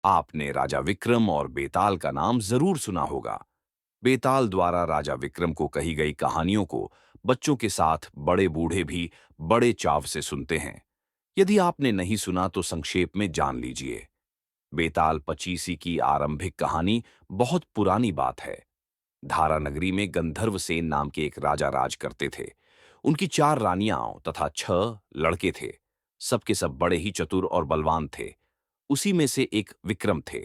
आपने राजा विक्रम और बेताल का नाम जरूर सुना होगा। बेताल द्वारा राजा विक्रम को कही गई कहानियों को बच्चों के साथ बड़े बूढ़े भी बड़े चाव से सुनते हैं। यदि आपने नहीं सुना तो संक्षेप में जान लीजिए। बेताल पचीसी की आरंभिक कहानी बहुत पुरानी बात है। धारा नगरी में गंधर्व सेन नाम के एक राजा राज करते थे। उनकी 4 रानियां तथा 6 लड़के थे। सबके सब बड़े ही चतुर और बलवान थे। उसी में से एक विक्रम थे।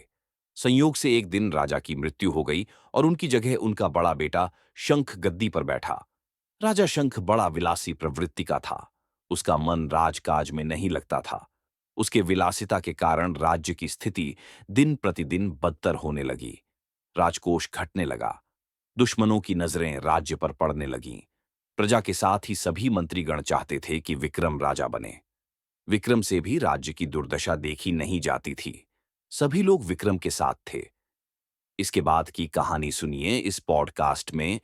संयोग से एक दिन राजा की मृत्यु हो गई और उनकी जगह उनका बड़ा बेटा शंख गद्दी पर बैठा। राजा शंख बड़ा विलासी प्रवृत्ति का था। उसका मन राजकाज में नहीं लगता था। उसके विलासिता के कारण राज्य की स्थिति दिन प्रतिदिन बदतर होने लगी। राजकोष घटने लगा। दुश्मनों की नजरें राज्य पर पड़ने लगीं। प्रजा के साथ ही सभी मंत्रीगण चाहते थे कि विक्रम राजा बने। विक्रम से भी राज्य की दुर्दशा देखी नहीं जाती थी। सभी लोग विक्रम के साथ थे। इसके बाद की कहानी सुनिए इस पॉडकास्ट में।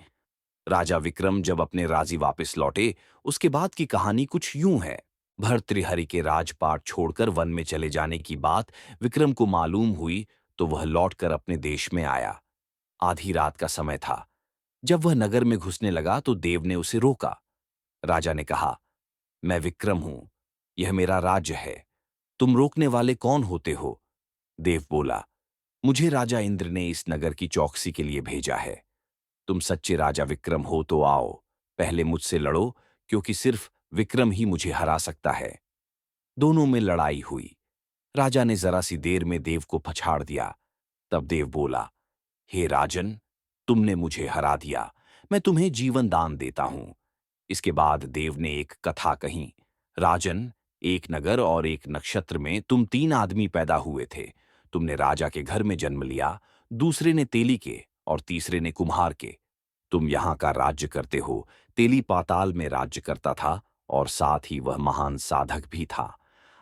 राजा विक्रम जब अपने राज्य वापस लौटे, उसके बाद की कहानी कुछ यूं है। भर्तृहरि के राजपाट छोड़कर वन में चले जाने की बात विक्रम को मालूम हुई तो वह लौटकर अपने देश में आया। आधी रात का समय था। जब वह नगर में घुसने लगा तो देव ने उसे रोका। राजा ने कहा, मैं विक्रम हूं। यह मेरा राज्य है। तुम रोकने वाले कौन होते हो? देव बोला, मुझे राजा इंद्र ने इस नगर की चौकसी के लिए भेजा है। तुम सच्चे राजा विक्रम हो तो आओ, पहले मुझसे लड़ो, क्योंकि सिर्फ विक्रम ही मुझे हरा सकता है। दोनों में लड़ाई हुई। राजा ने जरा सी देर में देव को पछाड़ दिया। तब देव बोला, हे राजन, तुमने मुझे हरा दिया। मैं तुम्हें जीवन दान देता हूं। इसके बाद देव ने एक कथा कही। राजन, एक नगर और एक नक्षत्र में तुम 3 आदमी पैदा हुए थे। तुमने राजा के घर में जन्म लिया, दूसरे ने तेली के और तीसरे ने कुम्हार के। तुम यहां का राज्य करते हो। तेली पाताल में राज्य करता था और साथ ही वह महान साधक भी था।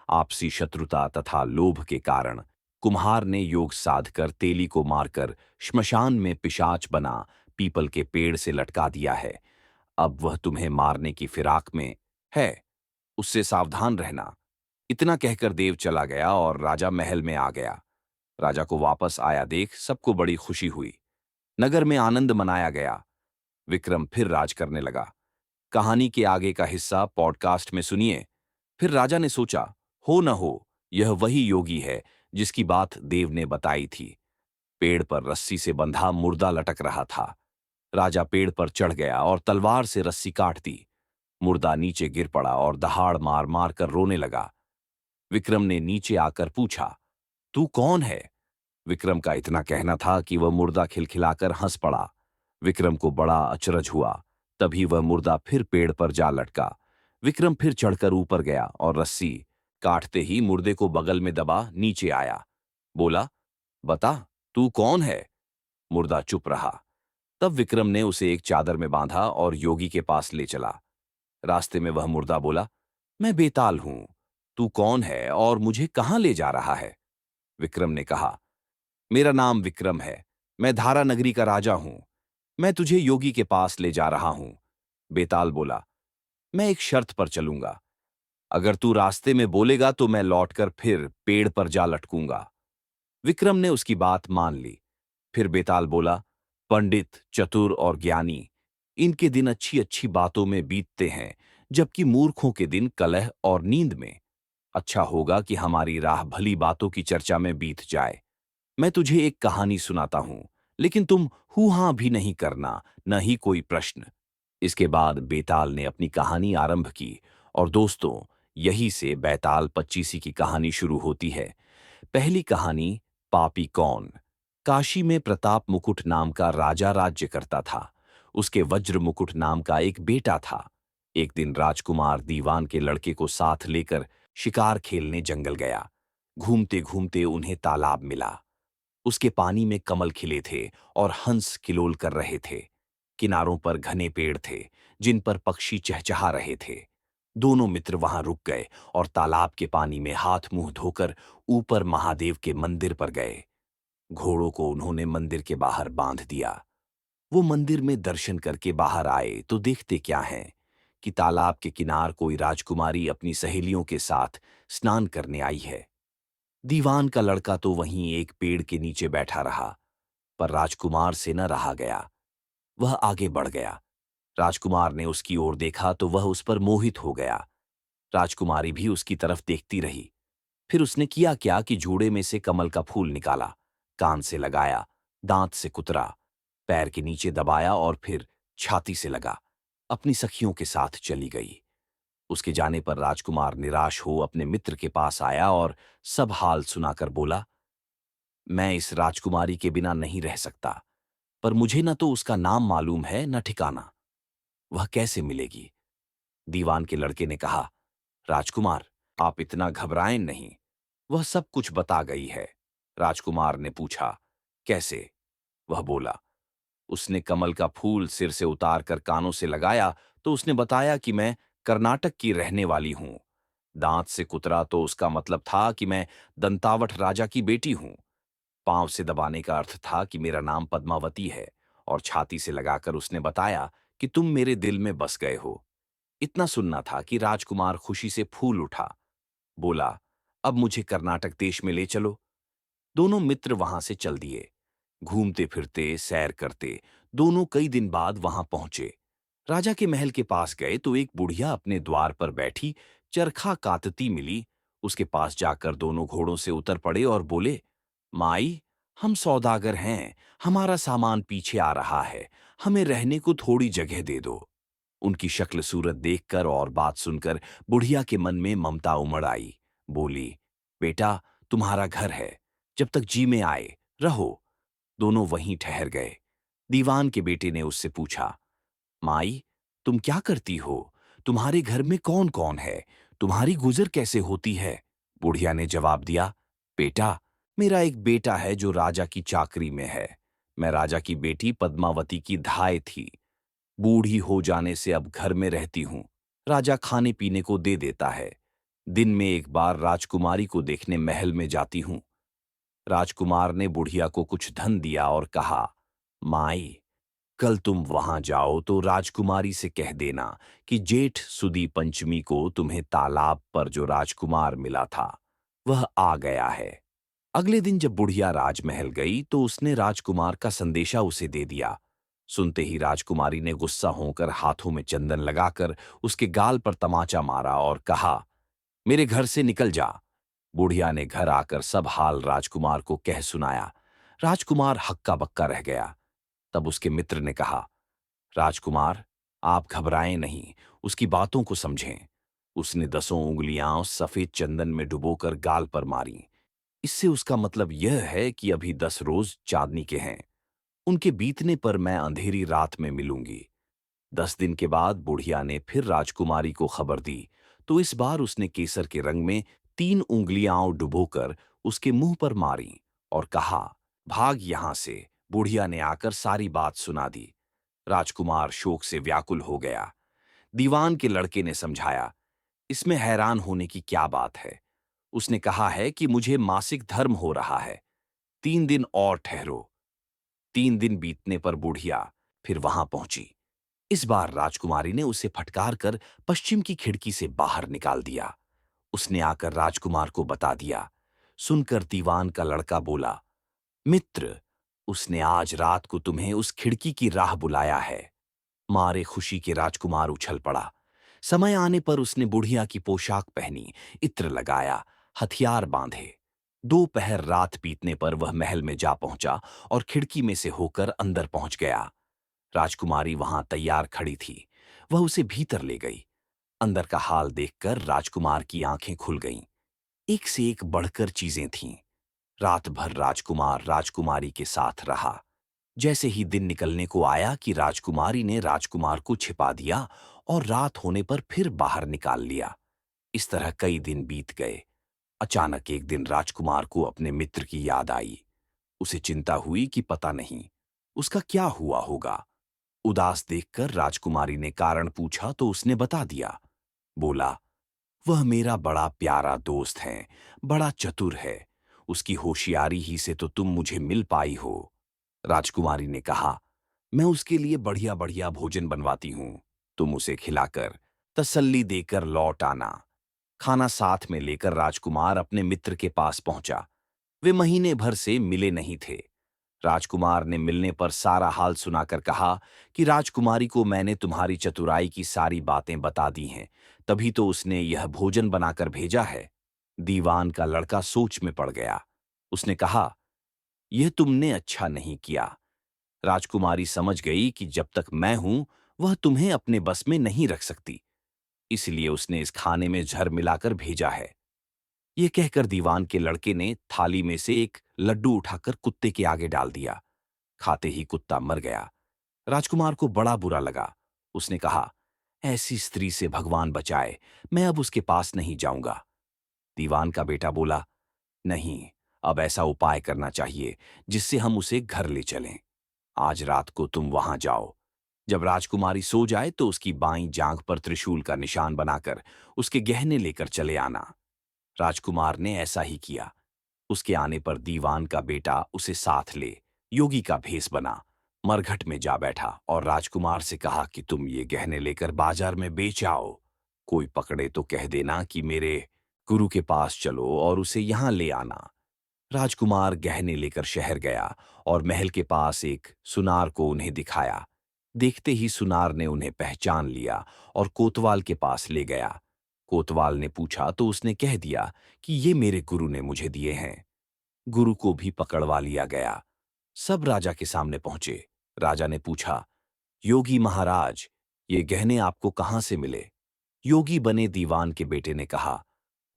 आपसी शत्रुता तथा लोभ के कारण कुम्हार ने योग साधकर तेली को मारकर श्मशान में पिशाच बना पीपल के पेड़ से लटका दिया है। अब वह तुम्हें मारने की फिराक में है। उससे सावधान रहना। इतना कहकर देव चला गया और राजा महल में आ गया। राजा को वापस आया देख सबको बड़ी खुशी हुई। नगर में आनंद मनाया गया। विक्रम फिर राज करने लगा। कहानी के आगे का हिस्सा पॉडकास्ट में सुनिए। फिर राजा ने सोचा, हो न हो, यह वही योगी है जिसकी बात देव ने बताई थी। पेड़ पर रस्सी से बंधा मुर्दा लटक रहा था। राजा पेड़ पर चढ़ गया और तलवार से रस्सी काट दी। मुर्दा नीचे गिर पड़ा और दहाड़ मार मार कर रोने लगा। विक्रम ने नीचे आकर पूछा, तू कौन है? विक्रम का इतना कहना था कि वह मुर्दा खिलखिलाकर हंस पड़ा। विक्रम को बड़ा अचरज हुआ। तभी वह मुर्दा फिर पेड़ पर जा लटका। विक्रम फिर चढ़कर ऊपर गया और रस्सी काटते ही मुर्दे को बगल में दबा नीचे आया। बोला, बता, तू कौन है? मुर्दा चुप रहा। तब विक्रम ने उसे एक चादर में बांधा और योगी के पास ले चला। रास्ते में वह मुर्दा बोला, मैं बेताल हूं। तू कौन है और मुझे कहां ले जा रहा है? विक्रम ने कहा, मेरा नाम विक्रम है। मैं धारा नगरी का राजा हूं। मैं तुझे योगी के पास ले जा रहा हूं। बेताल बोला, मैं एक शर्त पर चलूंगा। अगर तू रास्ते में बोलेगा तो मैं लौटकर फिर पेड़ पर जा लटकूंगा। विक्रम ने उसकी बात मान ली। फिर बेताल बोला, पंडित, चतुर और ज्ञानी, इनके दिन अच्छी अच्छी बातों में बीतते हैं, जबकि मूर्खों के दिन कलह और नींद में। अच्छा होगा कि हमारी राह भली बातों की चर्चा में बीत जाए। मैं तुझे एक कहानी सुनाता हूं, लेकिन तुम हूं-हां भी नहीं करना, न ही कोई प्रश्न। इसके बाद बेताल ने अपनी कहानी आरंभ की और दोस्तों, यही से बैताल पच्चीसी की कहानी शुरू होती है। पहली कहानी, पापी कौन। काशी में प्रताप मुकुट नाम का राजा राज्य करता था। उसके वज्र मुकुट नाम का एक बेटा था। एक दिन राजकुमार दीवान के लड़के को साथ लेकर शिकार खेलने जंगल गया। घूमते घूमते उन्हें तालाब मिला। उसके पानी में कमल खिले थे और हंस किलोल कर रहे थे। किनारों पर घने पेड़ थे, जिन पर पक्षी चहचहा रहे थे। दोनों मित्र वहां रुक गए और तालाब के पानी में हाथ मुंह धोकर ऊपर महादेव के मंदिर पर गए। घोड़ों को उन्होंने मंदिर के बाहर बांध दिया। वो मंदिर में दर्शन करके बाहर आए तो देखते क्या हैं कि तालाब के किनार कोई राजकुमारी अपनी सहेलियों के साथ स्नान करने आई है। दीवान का लड़का तो वहीं एक पेड़ के नीचे बैठा रहा, पर राजकुमार से न रहा गया। वह आगे बढ़ गया। राजकुमार ने उसकी ओर देखा तो वह उस पर मोहित हो गया। राजकुमारी भी उसकी तरफ देखती रही। फिर उसने किया क्या कि जूड़े में से कमल का फूल निकाला, कान से लगाया, दांत से कुतरा, पैर के नीचे दबाया और फिर छाती से लगा, अपनी सखियों के साथ चली गई। उसके जाने पर राजकुमार निराश हो अपने मित्र के पास आया और सब हाल सुनाकर बोला, मैं इस राजकुमारी के बिना नहीं रह सकता, पर मुझे न तो उसका नाम मालूम है न ठिकाना। वह कैसे मिलेगी? दीवान के लड़के ने कहा, राजकुमार, आप इतना घबराएं नहीं, वह सब कुछ बता गई है। राजकुमार ने पूछा, कैसे? वह बोला, उसने कमल का फूल सिर से उतार कर कानों से लगाया तो उसने बताया कि मैं कर्नाटक की रहने वाली हूं। दांत से कुतरा तो उसका मतलब था कि मैं दंतावट राजा की बेटी हूं। पांव से दबाने का अर्थ था कि मेरा नाम पद्मावती है, और छाती से लगाकर उसने बताया कि तुम मेरे दिल में बस गए हो। इतना सुनना था कि राजकुमार खुशी से फूल उठा। बोला, अब मुझे कर्नाटक देश में ले चलो। दोनों मित्र वहां से चल दिए। घूमते फिरते सैर करते दोनों कई दिन बाद वहां पहुंचे। राजा के महल के पास गए तो एक बुढ़िया अपने द्वार पर बैठी चरखा कातती मिली। उसके पास जाकर दोनों घोड़ों से उतर पड़े और बोले, माई, हम सौदागर हैं, हमारा सामान पीछे आ रहा है, हमें रहने को थोड़ी जगह दे दो। उनकी शक्ल सूरत देखकर और बात सुनकर बुढ़िया के मन में ममता उमड़ आई। बोली, बेटा, तुम्हारा घर है, जब तक जी में आए रहो। दोनों वहीं ठहर गए। दीवान के बेटे ने उससे पूछा, माई, तुम क्या करती हो? तुम्हारे घर में कौन कौन है? तुम्हारी गुजर कैसे होती है? बुढ़िया ने जवाब दिया, बेटा, मेरा एक बेटा है जो राजा की चाकरी में है। मैं राजा की बेटी पद्मावती की धाय थी। बूढ़ी हो जाने से अब घर में रहती हूं। राजा खाने पीने को दे देता है। दिन में एक बार राजकुमारी को देखने महल में जाती हूं। राजकुमार ने बुढ़िया को कुछ धन दिया और कहा, माई, कल तुम वहां जाओ तो राजकुमारी से कह देना कि जेठ सुदी पंचमी को तुम्हें तालाब पर जो राजकुमार मिला था वह आ गया है। अगले दिन जब बुढ़िया राजमहल गई तो उसने राजकुमार का संदेशा उसे दे दिया। सुनते ही राजकुमारी ने गुस्सा होकर हाथों में चंदन लगाकर उसके गाल पर तमाचा मारा और कहा, मेरे घर से निकल जा। बुढ़िया ने घर आकर सब हाल राजकुमार को कह सुनाया। राजकुमार हक्का बक्का रह गया। तब उसके मित्र ने कहा, राजकुमार, आप घबराएं नहीं, उसकी बातों को समझें। उसने 10 उंगलियां सफेद चंदन में डुबोकर गाल पर मारी। इससे उसका मतलब यह है कि अभी 10 रोज चांदनी के हैं। उनके बीतने पर मैं अंधेरी रात में मिलूंगी। 10 दिन के बाद बुढ़िया ने फिर राजकुमारी को खबर दी तो इस बार उसने केसर के रंग में 3 उंगलियां डुबोकर उसके मुंह पर मारी और कहा, भाग यहां से। बुढ़िया ने आकर सारी बात सुना दी। राजकुमार शोक से व्याकुल हो गया। दीवान के लड़के ने समझाया, इसमें हैरान होने की क्या बात है? उसने कहा है कि मुझे मासिक धर्म हो रहा है। 3 दिन और ठहरो। 3 दिन बीतने पर बुढ़िया फिर वहां पहुंची। इस बार राजकुमारी ने उसे फटकार कर पश्चिम की खिड़की से बाहर निकाल दिया। उसने आकर राजकुमार को बता दिया। सुनकर दीवान का लड़का बोला, मित्र, उसने आज रात को तुम्हें उस खिड़की की राह बुलाया है। मारे खुशी के राजकुमार उछल पड़ा। समय आने पर उसने बुढ़िया की पोशाक पहनी, इत्र लगाया, हथियार बांधे। दोपहर रात बीतने पर वह महल में जा पहुंचा और खिड़की में से होकर अंदर पहुंच गया। राजकुमारी वहां तैयार खड़ी थी। वह उसे भीतर ले गई। अंदर का हाल देखकर राजकुमार की आंखें खुल गईं। एक से एक बढ़कर चीजें थीं। रात भर राजकुमार राजकुमारी के साथ रहा। जैसे ही दिन निकलने को आया कि राजकुमारी ने राजकुमार को छिपा दिया और रात होने पर फिर बाहर निकाल लिया। इस तरह कई दिन बीत गए। अचानक एक दिन राजकुमार को अपने मित्र की याद आई। उसे चिंता हुई कि पता नहीं उसका क्या हुआ होगा। उदास देखकर राजकुमारी ने कारण पूछा तो उसने बता दिया। बोला, वह मेरा बड़ा प्यारा दोस्त है, बड़ा चतुर है। उसकी होशियारी ही से तो तुम मुझे मिल पाई हो। राजकुमारी ने कहा, मैं उसके लिए बढ़िया बढ़िया भोजन बनवाती हूं। तुम उसे खिलाकर तसल्ली देकर लौट आना। खाना साथ में लेकर राजकुमार अपने मित्र के पास पहुंचा। वे महीने भर से मिले नहीं थे। राजकुमार ने मिलने पर सारा हाल सुनाकर कहा कि राजकुमारी को मैंने तुम्हारी चतुराई की सारी बातें बता दी हैं, तभी तो उसने यह भोजन बनाकर भेजा है। दीवान का लड़का सोच में पड़ गया। उसने कहा, यह तुमने अच्छा नहीं किया। राजकुमारी समझ गई कि जब तक मैं हूं, वह तुम्हें अपने बस में नहीं रख सकती, इसलिए उसने इस खाने में जहर मिलाकर भेजा है। यह कहकर दीवान के लड़के ने थाली में से एक लड्डू उठाकर कुत्ते के आगे डाल दिया। खाते ही कुत्ता मर गया। राजकुमार को बड़ा बुरा लगा। उसने कहा, ऐसी स्त्री से भगवान बचाए, मैं अब उसके पास नहीं जाऊंगा। दीवान का बेटा बोला, नहीं, अब ऐसा उपाय करना चाहिए जिससे हम उसे घर ले चलें। आज रात को तुम वहां जाओ। जब राजकुमारी सो जाए तो उसकी बाईं जांघ पर त्रिशूल का निशान बनाकर उसके गहने लेकर चले आना। राजकुमार ने ऐसा ही किया। उसके आने पर दीवान का बेटा उसे साथ ले योगी का भेष बना, मरघट में जा बैठा और राजकुमार से कहा कि तुम ये गहने लेकर बाजार में बेच आओ। कोई पकड़े तो कह देना कि मेरे गुरु के पास चलो और उसे यहां ले आना। राजकुमार गहने लेकर शहर गया और महल के पास एक सुनार को उन्हें दिखाया। देखते ही सुनार ने उन्हें पहचान लिया और कोतवाल के पास ले गया। कोतवाल ने पूछा तो उसने कह दिया कि ये मेरे गुरु ने मुझे दिए हैं। गुरु को भी पकड़वा लिया गया। सब राजा के सामने पहुंचे। राजा ने पूछा, योगी महाराज, ये गहने आपको कहां से मिले? योगी बने दीवान के बेटे ने कहा,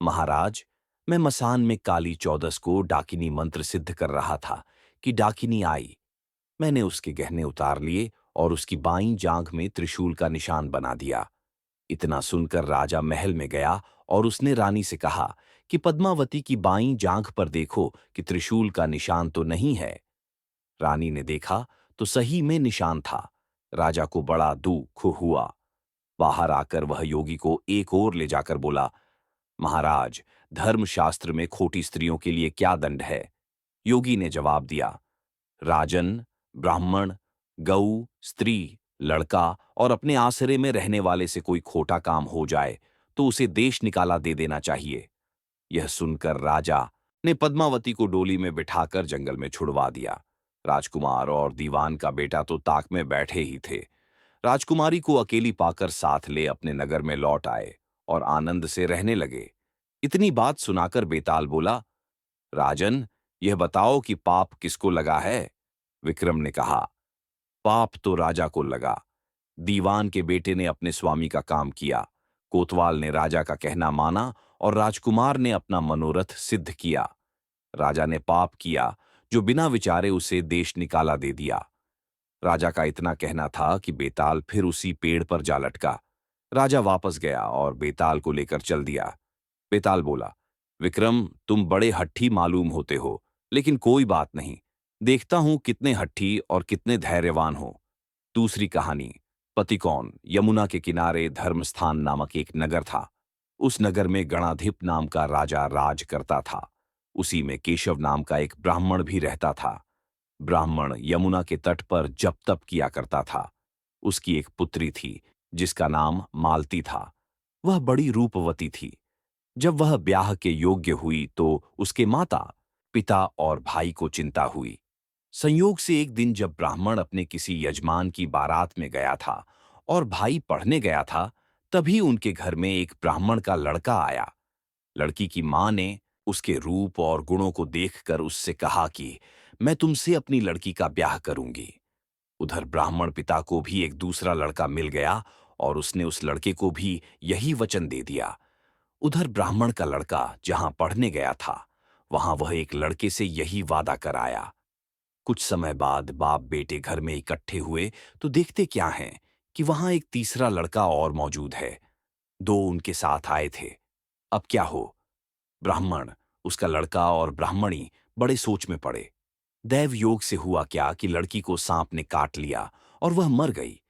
महाराज, मैं मसान में काली चौदस को डाकिनी मंत्र सिद्ध कर रहा था कि डाकिनी आई। मैंने उसके गहने उतार लिए और उसकी बाईं जांघ में त्रिशूल का निशान बना दिया। इतना सुनकर राजा महल में गया और उसने रानी से कहा कि पद्मावती की बाईं जांघ पर देखो कि त्रिशूल का निशान तो नहीं है। रानी ने देखा तो सही में निशान था। राजा को बड़ा दुख हुआ। बाहर आकर वह योगी को एक ओर ले जाकर बोला, महाराज, धर्मशास्त्र में खोटी स्त्रियों के लिए क्या दंड है? योगी ने जवाब दिया, राजन, ब्राह्मण, गऊ, स्त्री, लड़का और अपने आसरे में रहने वाले से कोई खोटा काम हो जाए तो उसे देश निकाला दे देना चाहिए। यह सुनकर राजा ने पद्मावती को डोली में बिठाकर जंगल में छुड़वा दिया। राजकुमार और दीवान का बेटा तो ताक में बैठे ही थे। राजकुमारी को अकेली पाकर साथ ले अपने नगर में लौट आए और आनंद से रहने लगे। इतनी बात सुनाकर बेताल बोला, राजन, यह बताओ कि पाप किसको लगा है? विक्रम ने कहा, पाप तो राजा को लगा। दीवान के बेटे ने अपने स्वामी का काम किया। कोतवाल ने राजा का कहना माना और राजकुमार ने अपना मनोरथ सिद्ध किया। राजा ने पाप किया जो बिना विचारे उसे देश निकाला दे दिया। राजा का इतना कहना था कि बेताल फिर उसी पेड़ पर जा लटका। राजा वापस गया और बेताल को लेकर चल दिया। बेताल बोला, विक्रम, तुम बड़े हट्ठी मालूम होते हो, लेकिन कोई बात नहीं, देखता हूं कितने हट्ठी और कितने धैर्यवान हो। दूसरी कहानी। पतिकौन यमुना के किनारे धर्मस्थान नामक एक नगर था। उस नगर में गणाधिप नाम का राजा राज करता था। उसी में केशव नाम का एक ब्राह्मण भी रहता था। ब्राह्मण यमुना के तट पर जप तप किया करता था। उसकी एक पुत्री थी जिसका नाम मालती था। वह बड़ी रूपवती थी। जब वह ब्याह के योग्य हुई तो उसके माता, पिता और भाई को चिंता हुई। संयोग से एक दिन जब ब्राह्मण अपने किसी यजमान की बारात में गया था और भाई पढ़ने गया था, तभी उनके घर में एक ब्राह्मण का लड़का आया। लड़की की मां ने उसके रूप और गुणों को देखकर उससे कहा कि मैं तुमसे अपनी लड़की का ब्याह करूंगी। उधर ब्राह्मण पिता को भी एक दूसरा लड़का मिल गया और उसने उस लड़के को भी यही वचन दे दिया। उधर ब्राह्मण का लड़का जहां पढ़ने गया था, वहां वह एक लड़के से यही वादा कर आया। कुछ समय बाद बाप बेटे घर में इकट्ठे हुए तो देखते क्या हैं कि वहां एक तीसरा लड़का और मौजूद है। दो उनके साथ आए थे। अब क्या हो? ब्राह्मण, उसका लड़का और ब्राह्मणी बड़े सोच में पड़े। दैव योग से हुआ क्या कि लड़की को सांप ने काट लिया और वह मर गई।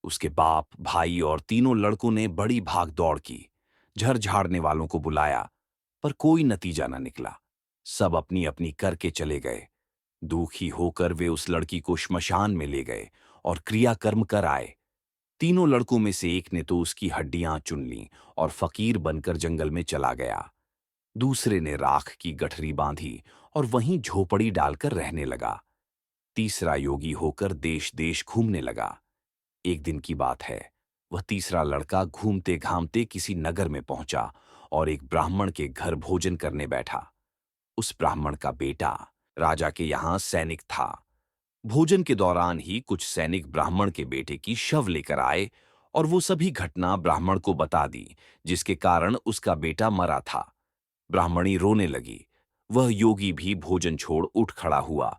उसके बाप, भाई और तीनों लड़कों ने बड़ी भाग दौड़ की। झड़ झाड़ने वालों को बुलाया, पर कोई नतीजा न निकला। सब अपनी अपनी करके चले गए। दुखी होकर वे उस लड़की को श्मशान में ले गए और क्रियाकर्म कर आए। तीनों लड़कों में से एक ने तो उसकी हड्डियां चुन लीं और फकीर बनकर जंगल में चला गया। दूसरे ने राख की गठरी बांधी और वहीं झोपड़ी डालकर रहने लगा। तीसरा योगी होकर देश देश घूमने लगा। एक दिन की बात है, वह तीसरा लड़का घूमते घामते किसी नगर में पहुंचा और एक ब्राह्मण के घर भोजन करने बैठा। उस ब्राह्मण का बेटा राजा के यहां सैनिक था। भोजन के दौरान ही कुछ सैनिक ब्राह्मण के बेटे की शव लेकर आए और वो सभी घटना ब्राह्मण को बता दी, जिसके कारण उसका बेटा मरा था। ब्राह्मणी रोने लगी। वह योगी भी भोजन छोड़ उठ खड़ा हुआ।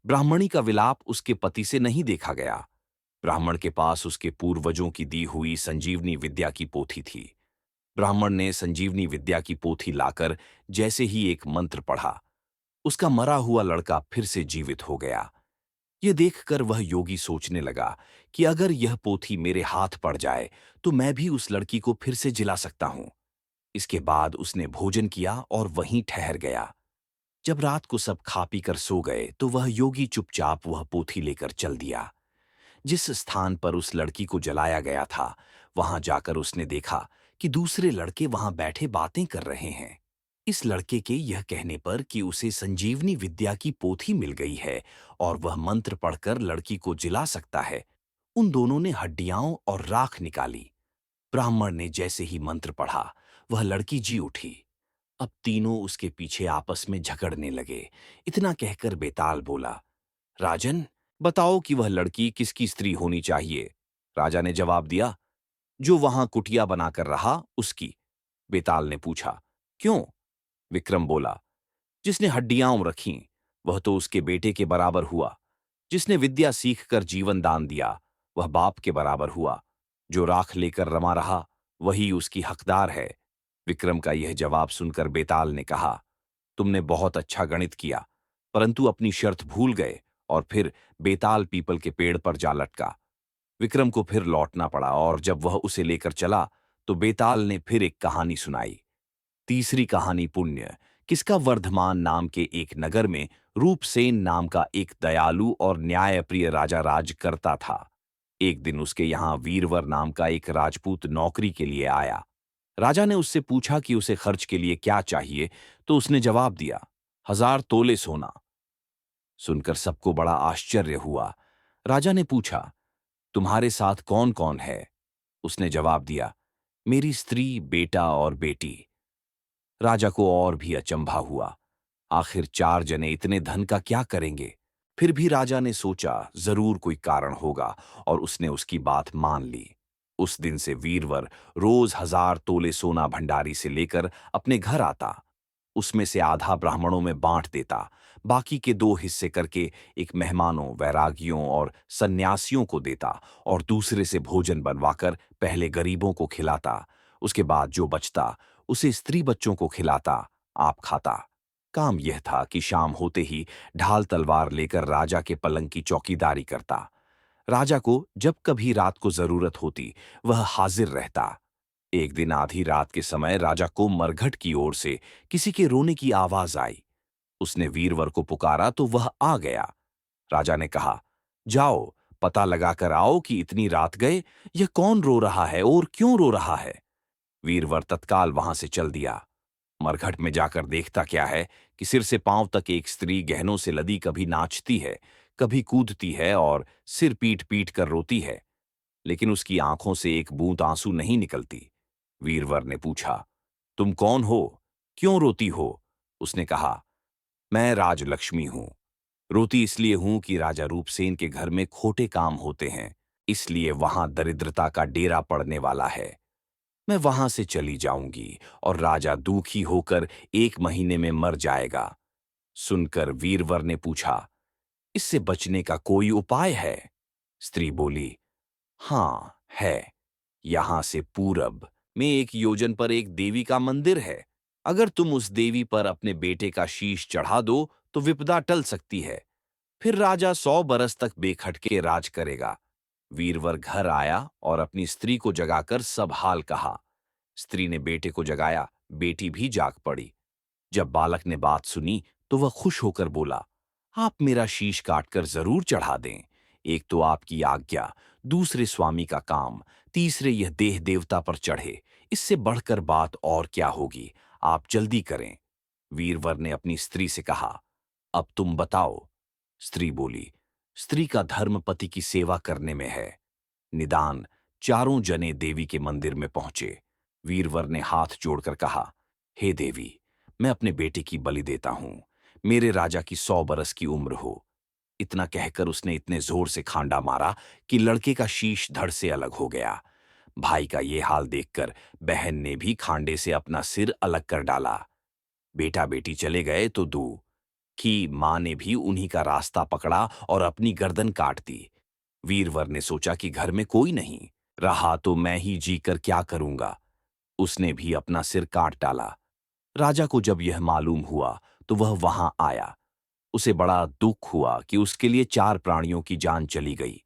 ब्राह्मणी का विलाप उसके पति से नहीं देखा गया। ब्राह्मण के पास उसके पूर्वजों की दी हुई संजीवनी विद्या की पोथी थी। ब्राह्मण ने संजीवनी विद्या की पोथी लाकर जैसे ही एक मंत्र पढ़ा, उसका मरा हुआ लड़का फिर से जीवित हो गया। यह देखकर वह योगी सोचने लगा कि अगर यह पोथी मेरे हाथ पड़ जाए तो मैं भी उस लड़की को फिर से जिला सकता हूं। इसके बाद उसने भोजन किया और वहीं ठहर गया। जब रात को सब खा पी कर सो गए तो वह योगी चुपचाप वह पोथी लेकर चल दिया। जिस स्थान पर उस लड़की को जलाया गया था, वहां जाकर उसने देखा कि दूसरे लड़के वहां बैठे बातें कर रहे हैं। इस लड़के के यह कहने पर कि उसे संजीवनी विद्या की पोथी मिल गई है और वह मंत्र पढ़कर लड़की को जिला सकता है, उन दोनों ने हड्डियां और राख निकाली। ब्राह्मण ने जैसे ही मंत्र पढ़ा, वह लड़की जी उठी। अब तीनों उसके पीछे आपस में झगड़ने लगे। इतना कहकर बेताल बोला, राजन, बताओ कि वह लड़की किसकी स्त्री होनी चाहिए। राजा ने जवाब दिया, जो वहां कुटिया बनाकर रहा उसकी। बेताल ने पूछा, क्यों? विक्रम बोला, जिसने हड्डियां रखीं, वह तो उसके बेटे के बराबर हुआ। जिसने विद्या सीखकर जीवन दान दिया, वह बाप के बराबर हुआ। जो राख लेकर रमा रहा, वही उसकी हकदार है। विक्रम का यह जवाब सुनकर बेताल ने कहा, तुमने बहुत अच्छा गणित किया, परंतु अपनी शर्त भूल गए। और फिर बेताल पीपल के पेड़ पर जा लटका। विक्रम को फिर लौटना पड़ा और जब वह उसे लेकर चला तो बेताल ने फिर एक कहानी सुनाई। तीसरी कहानी पुण्य। किसका वर्धमान नाम के एक नगर में रूपसेन नाम का एक दयालु और न्यायप्रिय राजा राज करता था। एक दिन उसके यहां वीरवर नाम का एक राजपूत नौकरी के लिए आया। राजा ने उससे पूछा कि उसे खर्च के लिए क्या चाहिए, तो उसने जवाब दिया, 1000 तोले सोना। सुनकर सबको बड़ा आश्चर्य हुआ। राजा ने पूछा, तुम्हारे साथ कौन कौन है? उसने जवाब दिया, मेरी स्त्री, बेटा और बेटी। राजा को और भी अचंभा हुआ। आखिर 4 जने इतने धन का क्या करेंगे? फिर भी राजा ने सोचा जरूर कोई कारण होगा और उसने उसकी बात मान ली। उस दिन से वीरवर रोज 1000 तोले सोना भंडारी से लेकर अपने घर आता। उसमें से आधा ब्राह्मणों में बांट देता, बाकी के 2 हिस्से करके एक मेहमानों, वैरागियों और सन्यासियों को देता और दूसरे से भोजन बनवाकर पहले गरीबों को खिलाता। उसके बाद जो बचता उसे स्त्री बच्चों को खिलाता, आप खाता। काम यह था कि शाम होते ही ढाल तलवार लेकर राजा के पलंग की चौकीदारी करता। राजा को जब कभी रात को जरूरत होती, वह हाजिर रहता। एक दिन आधी रात के समय राजा को मरघट की ओर से किसी के रोने की आवाज आई। उसने वीरवर को पुकारा तो वह आ गया। राजा ने कहा, जाओ पता लगाकर आओ कि इतनी रात गए यह कौन रो रहा है और क्यों रो रहा है। वीरवर तत्काल वहां से चल दिया। मरघट में जाकर देखता क्या है कि सिर से पांव तक एक स्त्री गहनों से लदी कभी नाचती है, कभी कूदती है और सिर पीट पीट कर रोती है, लेकिन उसकी आंखों से एक बूंद आंसू नहीं निकलती। वीरवर ने पूछा, तुम कौन हो? क्यों रोती हो? उसने कहा, मैं राजलक्ष्मी हूं। रोती इसलिए हूं कि राजा रूपसेन के घर में खोटे काम होते हैं, इसलिए वहां दरिद्रता का डेरा पड़ने वाला है। मैं वहां से चली जाऊंगी और राजा दुखी होकर 1 महीने में मर जाएगा। सुनकर वीरवर ने पूछा, इससे बचने का कोई उपाय है? स्त्री बोली, हां है। यहां से पूरब में 1 योजन पर एक देवी का मंदिर है। अगर तुम उस देवी पर अपने बेटे का शीश चढ़ा दो तो विपदा टल सकती है। फिर राजा 100 बरस तक बेखटके राज करेगा। वीरवर घर आया और अपनी स्त्री को जगाकर सब हाल कहा। स्त्री ने बेटे को जगाया, बेटी भी जाग पड़ी। जब बालक ने बात सुनी तो वह खुश होकर बोला, आप मेरा शीश काटकर जरूर चढ़ा दें। एक तो आपकी आज्ञा, दूसरे स्वामी का काम, तीसरे यह देह देवता पर चढ़े। इससे बढ़कर बात और क्या होगी? आप जल्दी करें। वीरवर ने अपनी स्त्री से कहा, अब तुम बताओ। स्त्री बोली, स्त्री का धर्म पति की सेवा करने में है। निदान चारों जने देवी के मंदिर में पहुंचे। वीरवर ने हाथ जोड़कर कहा, हे देवी, मैं अपने बेटे की बलि देता हूं। मेरे राजा की 100 बरस की उम्र हो। इतना कहकर उसने इतने जोर से खांडा मारा कि लड़के का शीश धड़ से अलग हो गया। भाई का ये हाल देखकर बहन ने भी खांडे से अपना सिर अलग कर डाला। बेटा बेटी चले गए तो दूर की मां ने भी उन्हीं का रास्ता पकड़ा और अपनी गर्दन काट दी। वीरवर ने सोचा कि घर में कोई नहीं रहा तो मैं ही जीकर क्या करूंगा। उसने भी अपना सिर काट डाला। राजा को जब यह मालूम हुआ तो वह वहां आया। उसे बड़ा दुख हुआ कि उसके लिए 4 प्राणियों की जान चली गई।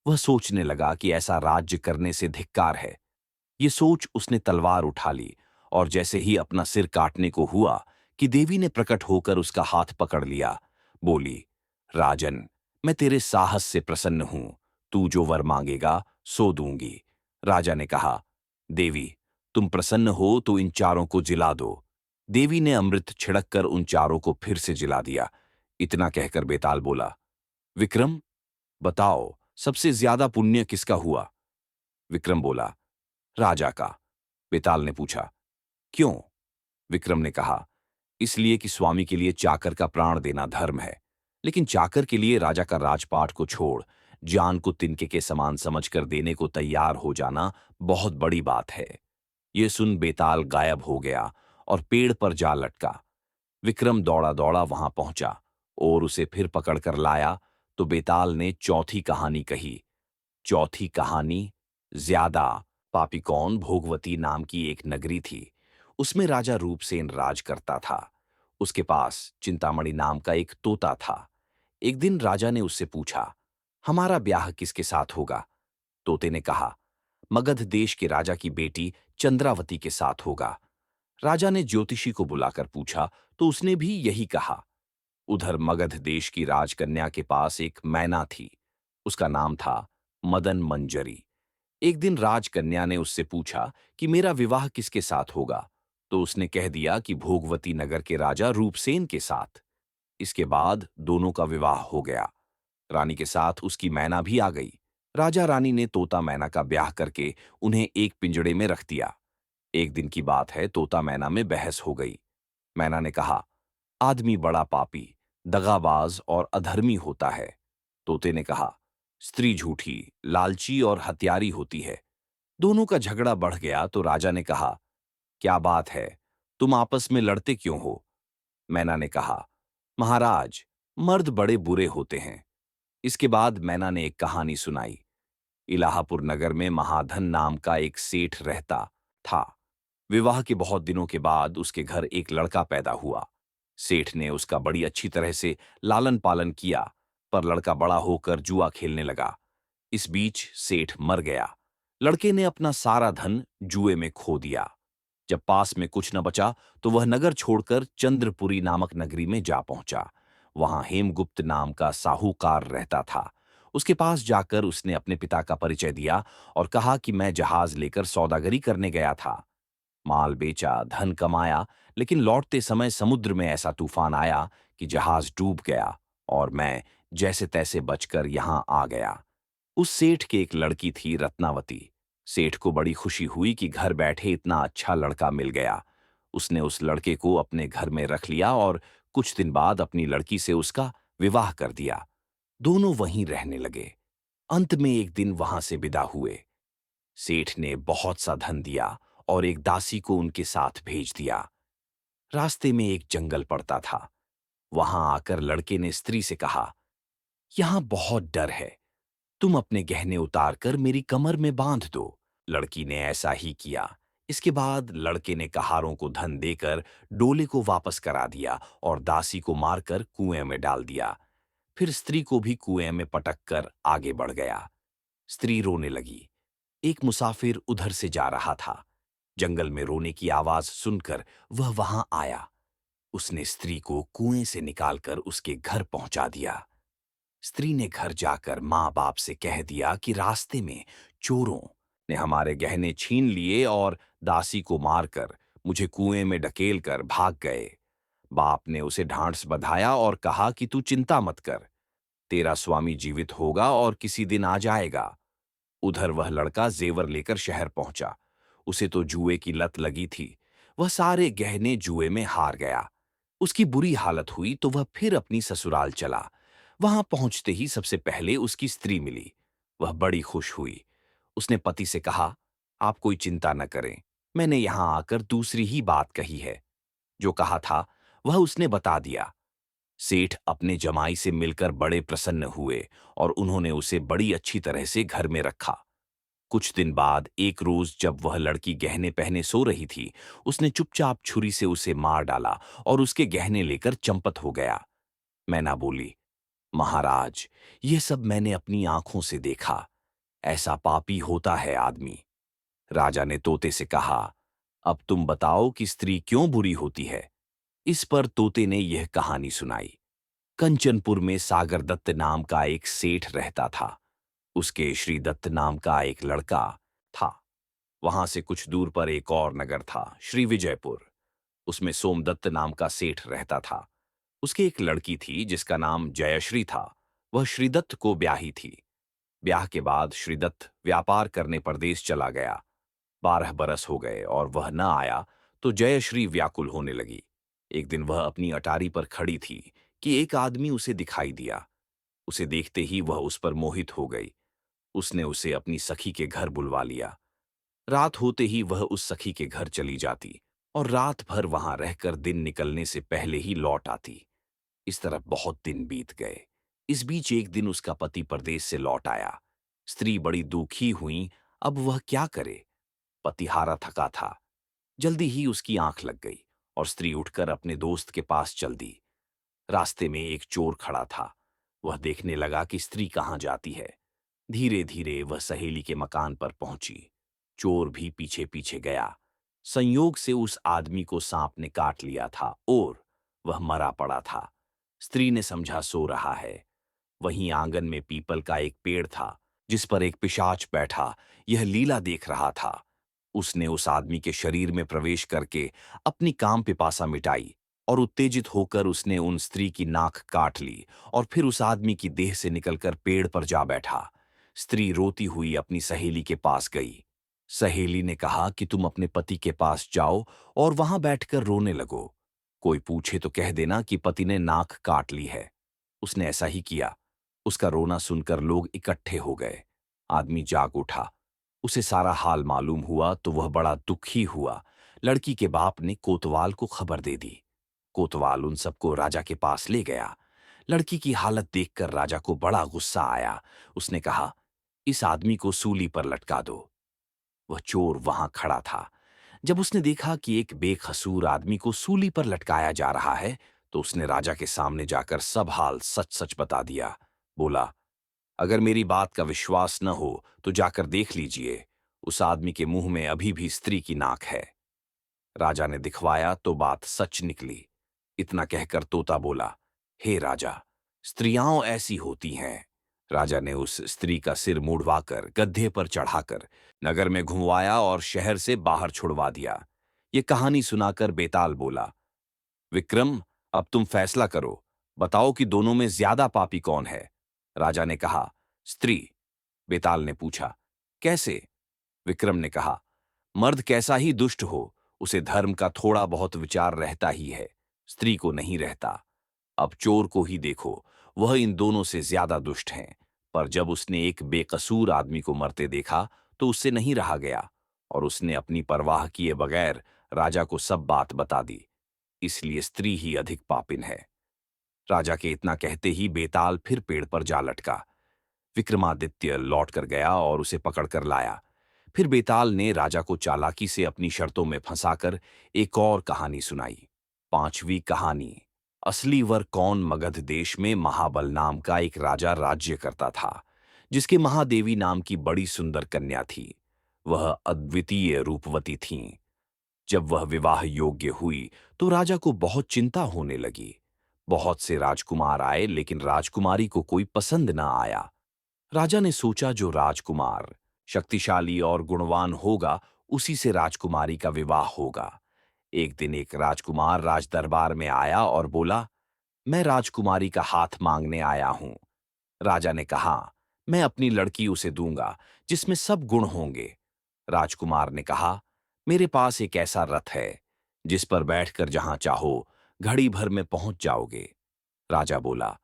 वह सोचने लगा कि ऐसा राज्य करने से धिक्कार है। ये सोच उसने तलवार उठा ली और जैसे ही अपना सिर काटने को हुआ कि देवी ने प्रकट होकर उसका हाथ पकड़ लिया। बोली, राजन, मैं तेरे साहस से प्रसन्न हूं। तू जो वर मांगेगा सो दूंगी। राजा ने कहा, देवी, तुम प्रसन्न हो तो इन चारों को जिला दो। देवी ने अमृत छिड़क कर उन चारों को फिर से जिला दिया। इतना कहकर बेताल बोला, विक्रम, बताओ सबसे ज्यादा पुण्य किसका हुआ? विक्रम बोला, राजा का। बेताल ने पूछा, क्यों? विक्रम ने कहा, इसलिए कि स्वामी के लिए चाकर का प्राण देना धर्म है, लेकिन चाकर के लिए राजा का राजपाट को छोड़ जान को तिनके के समान समझकर देने को तैयार हो जाना बहुत बड़ी बात है। ये सुन बेताल गायब हो गया और पेड़ पर जा लटका। विक्रम दौड़ा दौड़ा वहां पहुंचा और उसे फिर पकड़कर लाया तो बेताल ने चौथी कहानी कही। चौथी कहानी, ज्यादा पापीकौन भोगवती नाम की एक नगरी थी। उसमें राजा रूपसेन राज करता था। उसके पास चिंतामणि नाम का एक तोता था। एक दिन राजा ने उससे पूछा, हमारा ब्याह किसके साथ होगा? तोते ने कहा, मगध देश के राजा की बेटी चंद्रावती के साथ होगा। राजा ने ज्योतिषी को बुलाकर पूछा तो उसने भी यही कहा। उधर मगध देश की राजकन्या के पास एक मैना थी। उसका नाम था मदन मंजरी। एक दिन राजकन्या ने उससे पूछा कि मेरा विवाह किसके साथ होगा, तो उसने कह दिया कि भोगवती नगर के राजा रूपसेन के साथ। इसके बाद दोनों का विवाह हो गया। रानी के साथ उसकी मैना भी आ गई। राजा रानी ने तोता मैना का ब्याह करके उन्हें एक पिंजड़े में रख दिया। एक दिन की बात है, तोता मैना में बहस हो गई। मैना ने कहा, आदमी बड़ा पापी, दगाबाज और अधर्मी होता है। तोते ने कहा, स्त्री झूठी, लालची और हत्यारी होती है। दोनों का झगड़ा बढ़ गया तो राजा ने कहा, क्या बात है, तुम आपस में लड़ते क्यों हो? मैना ने कहा, महाराज, मर्द बड़े बुरे होते हैं। इसके बाद मैना ने एक कहानी सुनाई। इलाहापुर नगर में महाधन नाम का एक सेठ रहता था। विवाह के बहुत दिनों के बाद उसके घर एक लड़का पैदा हुआ। सेठ ने उसका बड़ी अच्छी तरह से लालन पालन किया, पर लड़का बड़ा होकर जुआ खेलने लगा। इस बीच सेठ मर गया। लड़के ने अपना सारा धन जुए में खो दिया। जब पास में कुछ न बचा तो वह नगर छोड़कर चंद्रपुरी नामक नगरी में जा पहुंचा। वहां हेमगुप्त नाम का साहूकार रहता था। उसके पास जाकर उसने अपने पिता का परिचय दिया और कहा कि मैं जहाज लेकर सौदागरी करने गया था। माल बेचा, धन कमाया, लेकिन लौटते समय समुद्र में ऐसा तूफान आया कि जहाज डूब गया और मैं जैसे तैसे बचकर यहां आ गया। उस सेठ की एक लड़की थी, रत्नावती। सेठ को बड़ी खुशी हुई कि घर बैठे इतना अच्छा लड़का मिल गया। उसने उस लड़के को अपने घर में रख लिया और कुछ दिन बाद अपनी लड़की से उसका विवाह कर दिया। दोनों वहीं रहने लगे। अंत में एक दिन वहां से विदा हुए। सेठ ने बहुत सा धन दिया और एक दासी को उनके साथ भेज दिया। रास्ते में एक जंगल पड़ता था। वहां आकर लड़के ने स्त्री से कहा, यहां बहुत डर है, तुम अपने गहने उतारकर मेरी कमर में बांध दो। लड़की ने ऐसा ही किया। इसके बाद लड़के ने कहारों को धन देकर डोले को वापस करा दिया और दासी को मारकर कुएं में डाल दिया। फिर स्त्री को भी कुएं में पटक कर आगे बढ़ गया। स्त्री रोने लगी। एक मुसाफिर उधर से जा रहा था। जंगल में रोने की आवाज सुनकर वह वहां आया। उसने स्त्री को कुएं से निकालकर उसके घर पहुंचा दिया। स्त्री ने घर जाकर माँ बाप से कह दिया कि रास्ते में चोरों ने हमारे गहने छीन लिए और दासी को मारकर मुझे कुएं में ढकेल कर भाग गए। बाप ने उसे ढांढस बंधाया और कहा कि तू चिंता मत कर, तेरा स्वामी जीवित होगा और किसी दिन आ जाएगा। उधर वह लड़का जेवर लेकर शहर पहुंचा। उसे तो जुए की लत लगी थी। वह सारे गहने जुए में हार गया। उसकी बुरी हालत हुई तो वह फिर अपनी ससुराल चला। वहां पहुंचते ही सबसे पहले उसकी स्त्री मिली। वह बड़ी खुश हुई। उसने पति से कहा, आप कोई चिंता न करें, मैंने यहां आकर दूसरी ही बात कही है। जो कहा था वह उसने बता दिया। सेठ अपने जमाई से मिलकर बड़े प्रसन्न हुए और उन्होंने उसे बड़ी अच्छी तरह से घर में रखा। कुछ दिन बाद एक रोज जब वह लड़की गहने पहने सो रही थी, उसने चुपचाप छुरी से उसे मार डाला और उसके गहने लेकर चंपत हो गया। मैना बोली, महाराज, ये सब मैंने अपनी आंखों से देखा। ऐसा पापी होता है आदमी। राजा ने तोते से कहा, अब तुम बताओ कि स्त्री क्यों बुरी होती है। इस पर तोते ने यह कहानी सुनाई। कंचनपुर में सागर दत्त नाम का एक सेठ रहता था। उसके श्री दत्त नाम का एक लड़का था। वहां से कुछ दूर पर एक और नगर था, श्री विजयपुर। उसमें सोमदत्त नाम का सेठ रहता था। उसकी एक लड़की थी जिसका नाम जयश्री था। वह श्रीदत्त को ब्याही थी। ब्याह के बाद श्रीदत्त व्यापार करने परदेश चला गया। 12 बरस हो गए और वह न आया तो जयश्री व्याकुल होने लगी। एक दिन वह अपनी अटारी पर खड़ी थी कि एक आदमी उसे दिखाई दिया। उसे देखते ही वह उस पर मोहित हो गई। उसने उसे अपनी सखी के घर बुलवा लिया। रात होते ही वह उस सखी के घर चली जाती और रात भर वहां रहकर दिन निकलने से पहले ही लौट आती। इस तरह बहुत दिन बीत गए। इस बीच एक दिन उसका पति परदेश से लौट आया। स्त्री बड़ी दुखी हुई। अब वह क्या करे। पति हारा थका था। जल्दी ही उसकी आंख लग गई और स्त्री उठकर अपने दोस्त के पास चल दी। रास्ते में एक चोर खड़ा था। वह देखने लगा कि स्त्री कहाँ जाती है। धीरे धीरे वह सहेली के मकान पर पहुंची। चोर भी पीछे पीछे गया। संयोग से उस आदमी को सांप ने काट लिया था और वह मरा पड़ा था। स्त्री ने समझा सो रहा है। वहीं आंगन में पीपल का एक पेड़ था जिस पर एक पिशाच बैठा यह लीला देख रहा था। उसने उस आदमी के शरीर में प्रवेश करके अपनी काम पिपासा मिटाई और उत्तेजित होकर उसने उन स्त्री की नाक काट ली और फिर उस आदमी की देह से निकलकर पेड़ पर जा बैठा। स्त्री रोती हुई अपनी सहेली के पास गई। सहेली ने कहा कि तुम अपने पति के पास जाओ और वहां बैठकर रोने लगो। कोई पूछे तो कह देना कि पति ने नाक काट ली है। उसने ऐसा ही किया। उसका रोना सुनकर लोग इकट्ठे हो गए। आदमी जाग उठा। उसे सारा हाल मालूम हुआ तो वह बड़ा दुखी हुआ। लड़की के बाप ने कोतवाल को खबर दे दी। कोतवाल उन सबको राजा के पास ले गया। लड़की की हालत देखकर राजा को बड़ा गुस्सा आया। उसने कहा, इस आदमी को सूली पर लटका दो। वह चोर वहां खड़ा था। जब उसने देखा कि एक बेकसूर आदमी को सूली पर लटकाया जा रहा है तो उसने राजा के सामने जाकर सब हाल सच सच बता दिया। बोला, अगर मेरी बात का विश्वास न हो तो जाकर देख लीजिए। उस आदमी के मुंह में अभी भी स्त्री की नाक है। राजा ने दिखवाया तो बात सच निकली। इतना कहकर तोता बोला, हे राजा, स्त्रियां ऐसी होती हैं। राजा ने उस स्त्री का सिर मुड़वाकर गड्ढे पर चढ़ाकर नगर में घुमवाया और शहर से बाहर छुड़वा दिया। ये कहानी सुनाकर बेताल बोला, विक्रम, अब तुम फैसला करो। बताओ कि दोनों में ज्यादा पापी कौन है। राजा ने कहा, स्त्री। बेताल ने पूछा, कैसे। विक्रम ने कहा, मर्द कैसा ही दुष्ट हो, उसे धर्म का थोड़ा बहुत विचार रहता ही है, स्त्री को नहीं रहता। अब चोर को ही देखो, वह इन दोनों से ज्यादा दुष्ट है। पर जब उसने एक बेकसूर आदमी को मरते देखा तो उससे नहीं रहा गया और उसने अपनी परवाह किए बगैर राजा को सब बात बता दी। इसलिए स्त्री ही अधिक पापिन है। राजा के इतना कहते ही बेताल फिर पेड़ पर जा लटका। विक्रमादित्य लौट कर गया और उसे पकड़कर लाया। फिर बेताल ने राजा को चालाकी से अपनी शर्तों में फंसाकर एक और कहानी सुनाई। 5वीं कहानी। असली वर कौन। मगध देश में महाबल नाम का एक राजा राज्य करता था, जिसके महादेवी नाम की बड़ी सुंदर कन्या थी। वह अद्वितीय रूपवती थीं। जब वह विवाह योग्य हुई तो राजा को बहुत चिंता होने लगी। बहुत से राजकुमार आए, लेकिन राजकुमारी को कोई पसंद न आया। राजा ने सोचा, जो राजकुमार शक्तिशाली और गुणवान होगा, उसी से राजकुमारी का विवाह होगा। एक दिन एक राजकुमार राजदरबार में आया और बोला, मैं राजकुमारी का हाथ मांगने आया हूं। राजा ने कहा, मैं अपनी लड़की उसे दूंगा जिसमें सब गुण होंगे। राजकुमार ने कहा, मेरे पास एक ऐसा रथ है जिस पर बैठकर जहां चाहो घड़ी भर में पहुंच जाओगे। राजा बोला,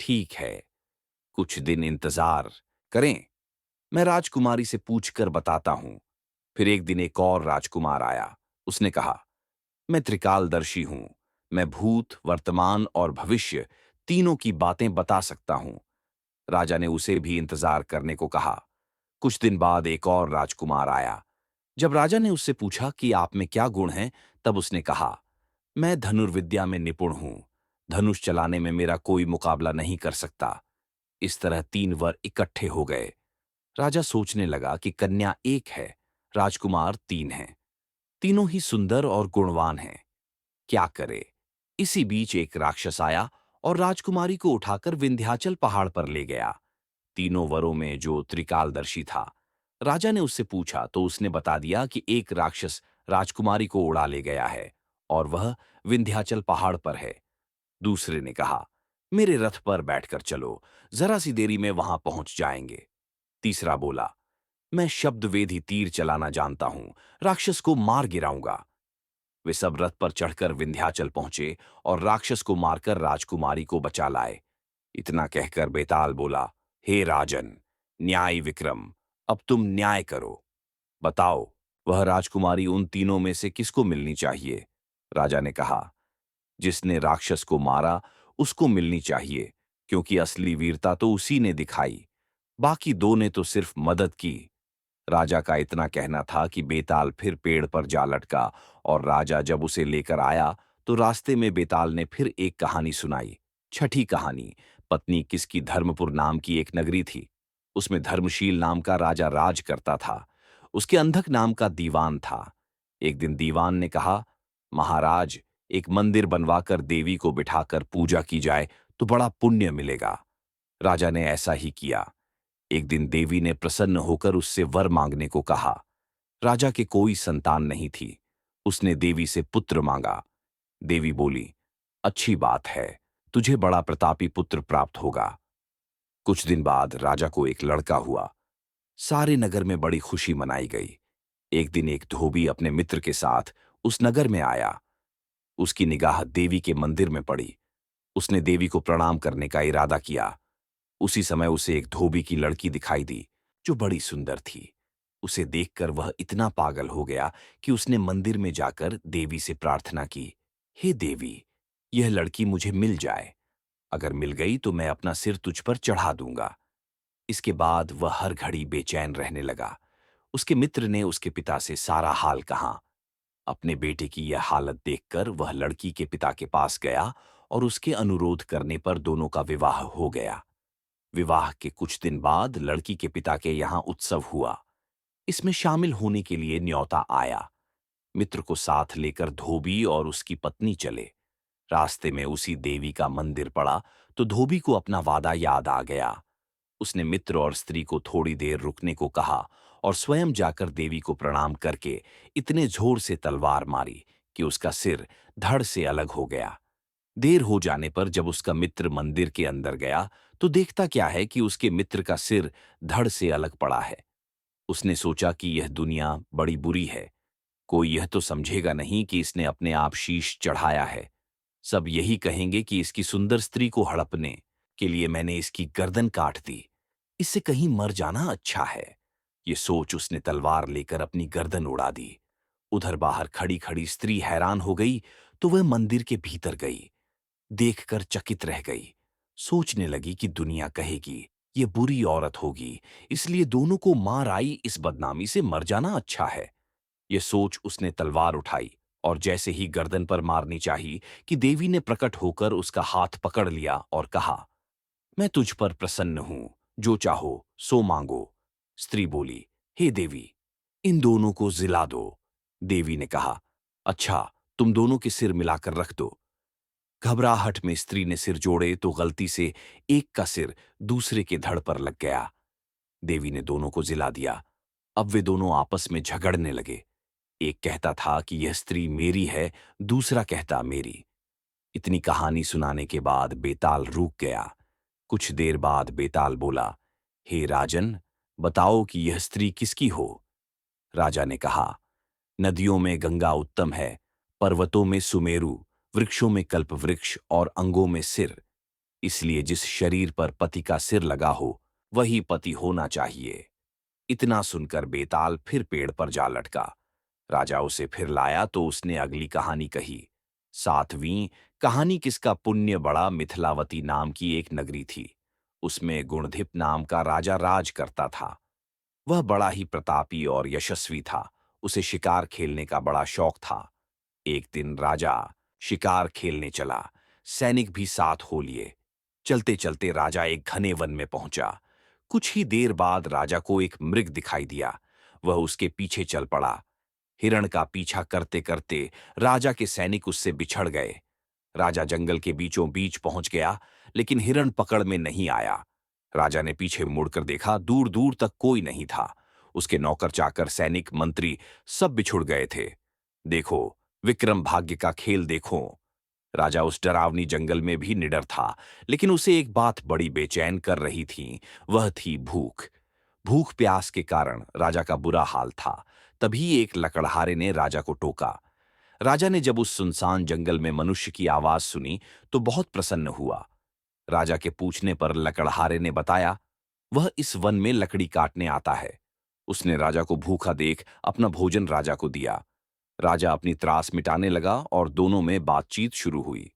ठीक है, कुछ दिन इंतजार करें, मैं राजकुमारी से पूछकर बताता हूं। फिर एक दिन एक और राजकुमार आया। उसने कहा, मैं त्रिकालदर्शी हूं, मैं भूत, वर्तमान और भविष्य तीनों की बातें बता सकता हूं। राजा ने उसे भी इंतजार करने को कहा। कुछ दिन बाद एक और राजकुमार आया। जब राजा ने उससे पूछा कि आप में क्या गुण हैं, तब उसने कहा, मैं धनुर्विद्या में निपुण हूं, धनुष चलाने में मेरा कोई मुकाबला नहीं कर सकता। इस तरह तीन वर इकट्ठे हो गए। राजा सोचने लगा कि कन्या एक है, राजकुमार तीन हैं, तीनों ही सुंदर और गुणवान हैं, क्या करे। इसी बीच एक राक्षस आया और राजकुमारी को उठाकर विंध्याचल पहाड़ पर ले गया। तीनों वरों में जो त्रिकालदर्शी था। राजा ने उससे पूछा तो उसने बता दिया कि एक राक्षस राजकुमारी को उड़ा ले गया है और वह विंध्याचल पहाड़ पर है। दूसरे ने कहा, मेरे रथ पर बैठकर चलो, जरा सी देरी में वहां पहुंच जाएंगे। तीसरा बोला, मैं शब्दवेधी तीर चलाना जानता हूं, राक्षस को मार गिराऊंगा। वे सब रथ पर चढ़कर विंध्याचल पहुंचे और राक्षस को मारकर राजकुमारी को बचा लाए। इतना कहकर बेताल बोला, हे राजन, न्याय विक्रम, अब तुम न्याय करो। बताओ, वह राजकुमारी उन तीनों में से किसको मिलनी चाहिए? राजा ने कहा, जिसने राक्षस को मारा उसको मिलनी चाहिए, क्योंकि असली वीरता तो उसी ने दिखाई। बाकी दो ने तो सिर्फ मदद की। राजा का इतना कहना था कि बेताल फिर पेड़ पर जा लटका और राजा जब उसे लेकर आया तो रास्ते में बेताल ने फिर एक कहानी सुनाई। छठी कहानी। पत्नी किसकी धर्मपुर नाम की एक नगरी थी। उसमें धर्मशील नाम का राजा राज करता था। उसके अंधक नाम का दीवान था। एक दिन दीवान ने कहा, महाराज, एक मंदिर बनवाकर देवी को बिठाकर पूजा की जाए तो बड़ा पुण्य मिलेगा। राजा ने ऐसा ही किया। एक दिन देवी ने प्रसन्न होकर उससे वर मांगने को कहा। राजा के कोई संतान नहीं थी। उसने देवी से पुत्र मांगा। देवी बोली, अच्छी बात है, तुझे बड़ा प्रतापी पुत्र प्राप्त होगा। कुछ दिन बाद राजा को एक लड़का हुआ। सारे नगर में बड़ी खुशी मनाई गई। एक दिन एक धोबी अपने मित्र के साथ उस नगर में आया। उसकी निगाह देवी के मंदिर में पड़ी। उसने देवी को प्रणाम करने का इरादा किया। उसी समय उसे एक धोबी की लड़की दिखाई दी, जो बड़ी सुंदर थी। उसे देखकर वह इतना पागल हो गया कि उसने मंदिर में जाकर देवी से प्रार्थना की, हे देवी, यह लड़की मुझे मिल जाए। अगर मिल गई तो मैं अपना सिर तुझ पर चढ़ा दूंगा। इसके बाद वह हर घड़ी बेचैन रहने लगा। उसके मित्र ने उसके पिता से सारा हाल कहा। अपने बेटे की यह हालत देखकर वह लड़की के पिता के पास गया और उसके अनुरोध करने पर दोनों का विवाह हो गया। विवाह के कुछ दिन बाद लड़की के पिता के यहाँ उत्सव हुआ। इसमें शामिल होने के लिए न्योता आया। मित्र को साथ लेकर धोबी और उसकी पत्नी चले। रास्ते में उसी देवी का मंदिर पड़ा तो धोबी को अपना वादा याद आ गया। उसने मित्र और स्त्री को थोड़ी देर रुकने को कहा और स्वयं जाकर देवी को प्रणाम करके इतने जोर से तलवार मारी कि उसका सिर धड़ से अलग हो गया। देर हो जाने पर जब उसका मित्र मंदिर के अंदर गया तो देखता क्या है कि उसके मित्र का सिर धड़ से अलग पड़ा है। उसने सोचा कि यह दुनिया बड़ी बुरी है। कोई यह तो समझेगा नहीं कि इसने अपने आप शीश चढ़ाया है। सब यही कहेंगे कि इसकी सुंदर स्त्री को हड़पने के लिए मैंने इसकी गर्दन काट दी। इससे कहीं मर जाना अच्छा है। ये सोच उसने तलवार लेकर अपनी गर्दन उड़ा दी। उधर बाहर खड़ी खड़ी स्त्री हैरान हो गई तो वह मंदिर के भीतर गई। देखकर चकित रह गई। सोचने लगी कि दुनिया कहेगी ये बुरी औरत होगी, इसलिए दोनों को मार आई, इस बदनामी से मर जाना अच्छा है। ये सोच उसने तलवार उठाई और जैसे ही गर्दन पर मारनी चाहिए कि देवी ने प्रकट होकर उसका हाथ पकड़ लिया और कहा, मैं तुझ पर प्रसन्न हूं, जो चाहो सो मांगो। स्त्री बोली, हे देवी, इन दोनों को जिला दो। देवी ने कहा, अच्छा, तुम दोनों के सिर मिलाकर रख दो। घबराहट में स्त्री ने सिर जोड़े तो गलती से एक का सिर दूसरे के धड़ पर लग गया। देवी ने दोनों को जिला दिया। अब वे दोनों आपस में झगड़ने लगे। एक कहता था कि यह स्त्री मेरी है, दूसरा कहता मेरी। इतनी कहानी सुनाने के बाद बेताल रुक गया। कुछ देर बाद बेताल बोला, हे राजन, बताओ कि यह स्त्री किसकी हो। राजा ने कहा, नदियों में गंगा उत्तम है, पर्वतों में सुमेरु, वृक्षों में कल्पवृक्ष और अंगों में सिर। इसलिए जिस शरीर पर पति का सिर लगा हो वही पति होना चाहिए। इतना सुनकर बेताल फिर पेड़ पर जा लटका। राजा उसे फिर लाया तो उसने अगली कहानी कही। 7वीं कहानी किसका पुण्य बड़ा मिथिलावती नाम की एक नगरी थी। उसमें गुणधिप नाम का राजा राज करता था। वह बड़ा ही प्रतापी और यशस्वी था। उसे शिकार खेलने का बड़ा शौक था। एक दिन राजा शिकार खेलने चला। सैनिक भी साथ हो लिए। चलते चलते राजा एक घने वन में पहुंचा। कुछ ही देर बाद राजा को एक मृग दिखाई दिया। वह उसके पीछे चल पड़ा। हिरण का पीछा करते करते राजा के सैनिक उससे बिछड़ गए। राजा जंगल के बीचों बीच पहुंच गया, लेकिन हिरण पकड़ में नहीं आया। राजा ने पीछे मुड़कर देखा, दूर दूर तक कोई नहीं था। उसके नौकर चाकर सैनिक मंत्री सब बिछुड़ गए थे। देखो, विक्रम भाग्य का खेल देखो। राजा उस डरावनी जंगल में भी निडर था, लेकिन उसे एक बात बड़ी बेचैन कर रही थी। वह थी भूख। भूख प्यास के कारण राजा का बुरा हाल था। तभी एक लकड़हारे ने राजा को टोका। राजा ने जब उस सुनसान जंगल में मनुष्य की आवाज सुनी तो बहुत प्रसन्न हुआ। राजा के पूछने पर लकड़हारे ने बताया, वह इस वन में लकड़ी काटने आता है। उसने राजा को भूखा देख अपना भोजन राजा को दिया। राजा अपनी त्रास मिटाने लगा और दोनों में बातचीत शुरू हुई।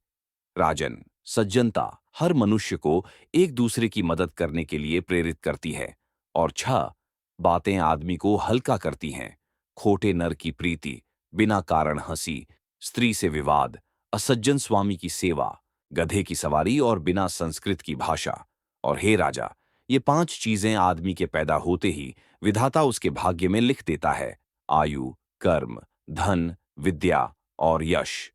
राजन, सज्जनता हर मनुष्य को एक दूसरे की मदद करने के लिए प्रेरित करती है। और 6 बातें आदमी को हल्का करती हैं। खोटे नर की प्रीति, बिना कारण हंसी, स्त्री से विवाद, असज्जन स्वामी की सेवा, गधे की सवारी और बिना संस्कृत की भाषा। और हे राजा, ये 5 चीजें आदमी के पैदा होते ही विधाता उसके भाग्य में लिख देता है। आयु, कर्म, धन, विद्या और यश।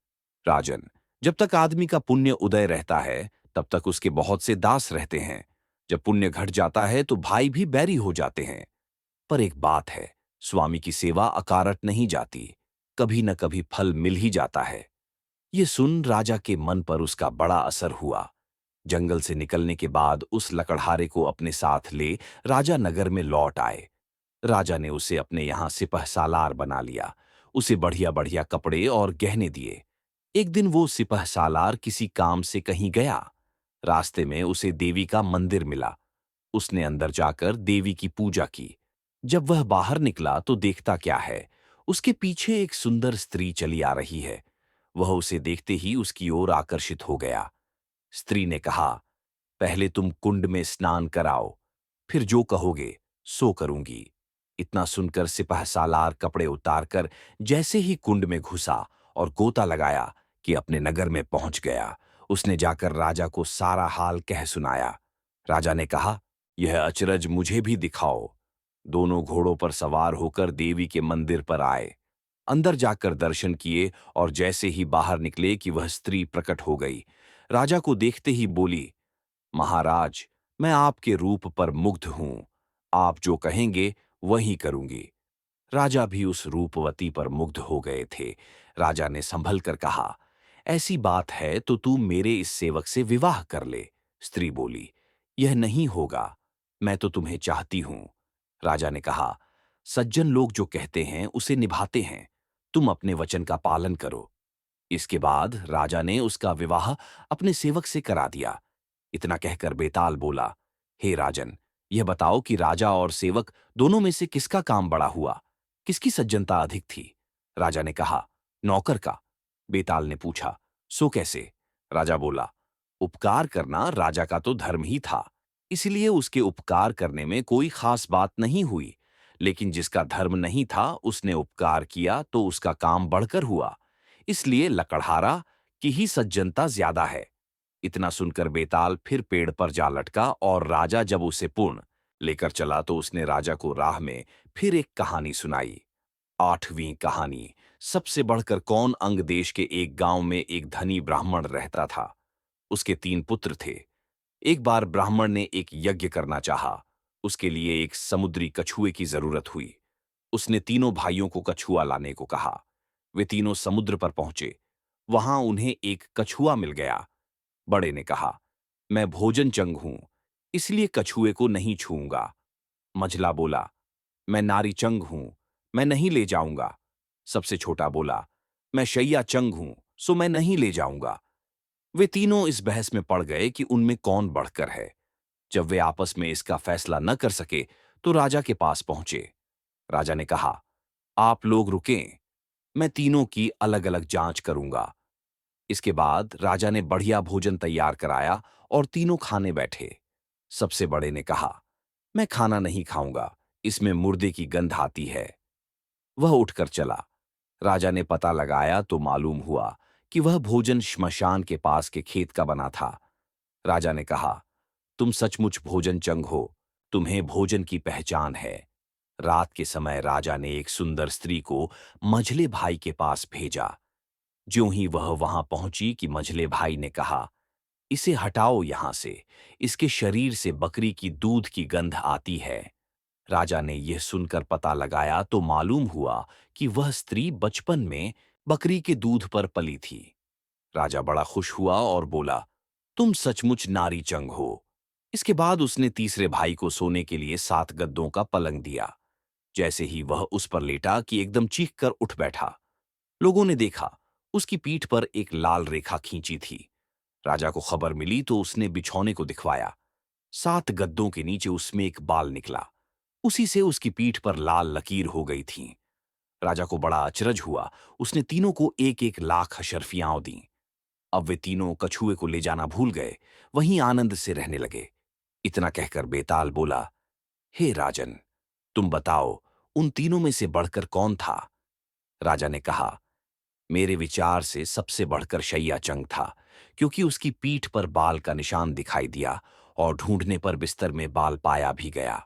राजन, जब तक आदमी का पुण्य उदय रहता है तब तक उसके बहुत से दास रहते हैं। जब पुण्य घट जाता है तो भाई भी बैरी हो जाते हैं। पर एक बात है, स्वामी की सेवा अकारट नहीं जाती। कभी न कभी फल मिल ही जाता है। ये सुन राजा के मन पर उसका बड़ा असर हुआ। जंगल से निकलने के बाद उस लकड़हारे को अपने साथ ले राजा नगर में लौट आए। राजा ने उसे अपने यहां सिपह सालार बना लिया। उसे बढ़िया बढ़िया कपड़े और गहने दिए। एक दिन वो सिपह सालार किसी काम से कहीं गया। रास्ते में उसे देवी का मंदिर मिला। उसने अंदर जाकर देवी की पूजा की। जब वह बाहर निकला तो देखता क्या है, उसके पीछे एक सुंदर स्त्री चली आ रही है। वह उसे देखते ही उसकी ओर आकर्षित हो गया। स्त्री ने कहा, पहले तुम कुंड में स्नान कराओ, फिर जो कहोगे सो करूंगी। इतना सुनकर सिपह सालार कपड़े उतारकर जैसे ही कुंड में घुसा और गोता लगाया कि अपने नगर में पहुंच गया। उसने जाकर राजा को सारा हाल कह सुनाया। राजा ने कहा, यह अचरज मुझे भी दिखाओ। दोनों घोड़ों पर सवार होकर देवी के मंदिर पर आए। अंदर जाकर दर्शन किए और जैसे ही बाहर निकले कि वह स्त्री प्रकट हो गई। राजा को देखते ही बोली, महाराज, मैं आपके रूप पर मुग्ध हूं। आप जो कहेंगे वही करूंगी। राजा भी उस रूपवती पर मुग्ध हो गए थे। राजा ने संभल कर कहा, ऐसी बात है तो तू मेरे इस सेवक से विवाह कर ले। स्त्री बोली, यह नहीं होगा, मैं तो तुम्हें चाहती हूं। राजा ने कहा, सज्जन लोग जो कहते हैं उसे निभाते हैं। तुम अपने वचन का पालन करो। इसके बाद राजा ने उसका विवाह अपने सेवक से करा दिया। इतना कहकर बेताल बोला, हे राजन, यह बताओ कि राजा और सेवक दोनों में से किसका काम बड़ा हुआ, किसकी सज्जनता अधिक थी। राजा ने कहा, नौकर का। बेताल ने पूछा, सो कैसे। राजा बोला, उपकार करना राजा का तो धर्म ही था, इसलिए उसके उपकार करने में कोई खास बात नहीं हुई। लेकिन जिसका धर्म नहीं था उसने उपकार किया तो उसका काम बढ़कर हुआ, इसलिए लकड़हारा की ही सज्जनता ज्यादा है। इतना सुनकर बेताल फिर पेड़ पर जा लटका और राजा जब उसे पूर्ण लेकर चला तो उसने राजा को राह में फिर एक कहानी सुनाई। 8वीं कहानी, सबसे बढ़कर कौन अंग देश के एक गांव में एक धनी ब्राह्मण रहता था। उसके 3 पुत्र थे। एक बार ब्राह्मण ने एक यज्ञ करना चाहा। उसके लिए एक समुद्री कछुए की जरूरत हुई। उसने तीनों भाइयों को कछुआ लाने को कहा। वे तीनों समुद्र पर पहुंचे। वहां उन्हें एक कछुआ मिल गया। बड़े ने कहा, मैं भोजन चंग हूं, इसलिए कछुए को नहीं छूऊंगा। मझला बोला, मैं नारी चंग हूं, मैं नहीं ले जाऊंगा। सबसे छोटा बोला, मैं शैया चंग हूं, सो मैं नहीं ले जाऊंगा। वे तीनों इस बहस में पड़ गए कि उनमें कौन बढ़कर है। जब वे आपस में इसका फैसला न कर सके तो राजा के पास पहुंचे। राजा ने कहा, आप लोग रुकें, मैं तीनों की अलग अलग जांच करूंगा। इसके बाद राजा ने बढ़िया भोजन तैयार कराया और तीनों खाने बैठे। सबसे बड़े ने कहा, मैं खाना नहीं खाऊंगा, इसमें मुर्दे की गंध आती है। वह उठकर चला। राजा ने पता लगाया तो मालूम हुआ कि वह भोजन श्मशान के पास के खेत का बना था। राजा ने कहा, तुम सचमुच भोजन चंग हो, तुम्हें भोजन की पहचान है। रात के समय राजा ने एक सुंदर स्त्री को मझले भाई के पास भेजा। ज्यों ही वह वहां पहुंची कि मझले भाई ने कहा, इसे हटाओ यहां से, इसके शरीर से बकरी की दूध की गंध आती है। राजा ने यह सुनकर पता लगाया तो मालूम हुआ कि वह स्त्री बचपन में बकरी के दूध पर पली थी। राजा बड़ा खुश हुआ और बोला, तुम सचमुच नारी चंग हो। इसके बाद उसने तीसरे भाई को सोने के लिए 7 गद्दों का पलंग दिया। जैसे ही वह उस पर लेटा कि एकदम चीख कर उठ बैठा। लोगों ने देखा, उसकी पीठ पर एक लाल रेखा खींची थी। राजा को खबर मिली तो उसने बिछौने को दिखवाया। 7 गद्दों के नीचे उसमें एक बाल निकला। उसी से उसकी पीठ पर लाल लकीर हो गई थी। राजा को बड़ा अचरज हुआ। उसने तीनों को 1-1 लाख अशर्फियां दी। अब वे तीनों कछुए को ले जाना भूल गए, वहीं आनंद से रहने लगे। इतना कहकर बेताल बोला, हे राजन, तुम बताओ, उन तीनों में से बढ़कर कौन था। राजा ने कहा, मेरे विचार से सबसे बढ़कर शैया चंग था, क्योंकि उसकी पीठ पर बाल का निशान दिखाई दिया और ढूंढने पर बिस्तर में बाल पाया भी गया।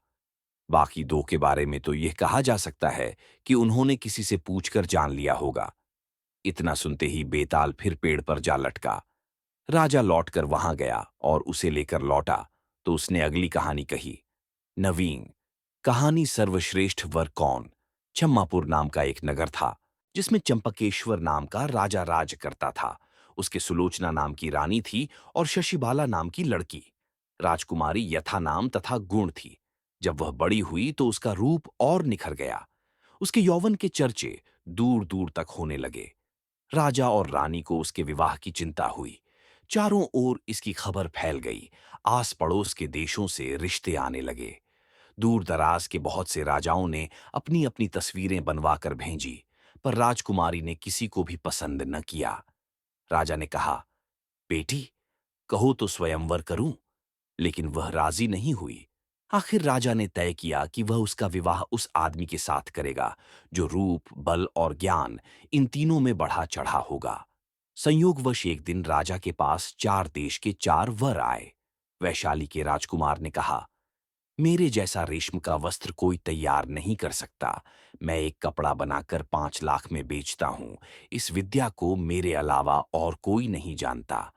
बाकी 2 के बारे में तो यह कहा जा सकता है कि उन्होंने किसी से पूछकर जान लिया होगा। इतना सुनते ही बेताल फिर पेड़ पर जा लटका। राजा लौटकर वहां गया और उसे लेकर लौटा तो उसने अगली कहानी कही। नवीन, कहानी सर्वश्रेष्ठ वर कौन। छम्मापुर नाम का एक नगर था, जिसमें चंपकेश्वर नाम का राजा राज करता था। उसके सुलोचना नाम की रानी थी और शशिबाला नाम की लड़की। राजकुमारी यथा नाम तथा गुण थी। जब वह बड़ी हुई तो उसका रूप और निखर गया। उसके यौवन के चर्चे दूर दूर तक होने लगे। राजा और रानी को उसके विवाह की चिंता हुई। चारों ओर इसकी खबर फैल गई। आस पड़ोस के देशों से रिश्ते आने लगे। दूर दराज के बहुत से राजाओं ने अपनी अपनी तस्वीरें बनवाकर भेजी, पर राजकुमारी ने किसी को भी पसंद न किया। राजा ने कहा, बेटी, कहो तो स्वयंवर करूं, लेकिन वह राजी नहीं हुई। आखिर राजा ने तय किया कि वह उसका विवाह उस आदमी के साथ करेगा जो रूप, बल और ज्ञान इन तीनों में बढ़ा चढ़ा होगा। संयोगवश एक दिन राजा के पास 4 देश के 4 वर आए। वैशाली के राजकुमार ने कहा, मेरे जैसा रेशम का वस्त्र कोई तैयार नहीं कर सकता। मैं एक कपड़ा बनाकर 5 लाख में बेचता हूं। इस विद्या को मेरे अलावा और कोई नहीं जानता।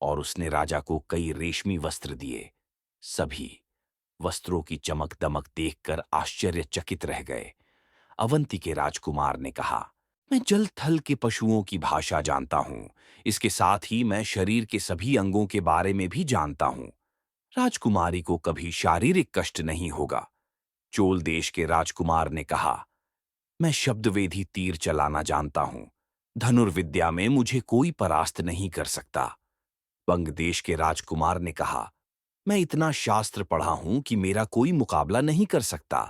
और उसने राजा को कई रेशमी वस्त्र दिए। सभी वस्त्रों की चमक दमक देखकर आश्चर्यचकित रह गए। अवंती के राजकुमार ने कहा, मैं जल थल के पशुओं की भाषा जानता हूं। इसके साथ ही मैं शरीर के सभी अंगों के बारे में भी जानता हूं। राजकुमारी को कभी शारीरिक कष्ट नहीं होगा। चोल देश के राजकुमार ने कहा, मैं शब्दवेधी तीर चलाना जानता हूं। धनुर्विद्या में मुझे कोई परास्त नहीं कर सकता। बंग देश के राजकुमार ने कहा, मैं इतना शास्त्र पढ़ा हूं कि मेरा कोई मुकाबला नहीं कर सकता।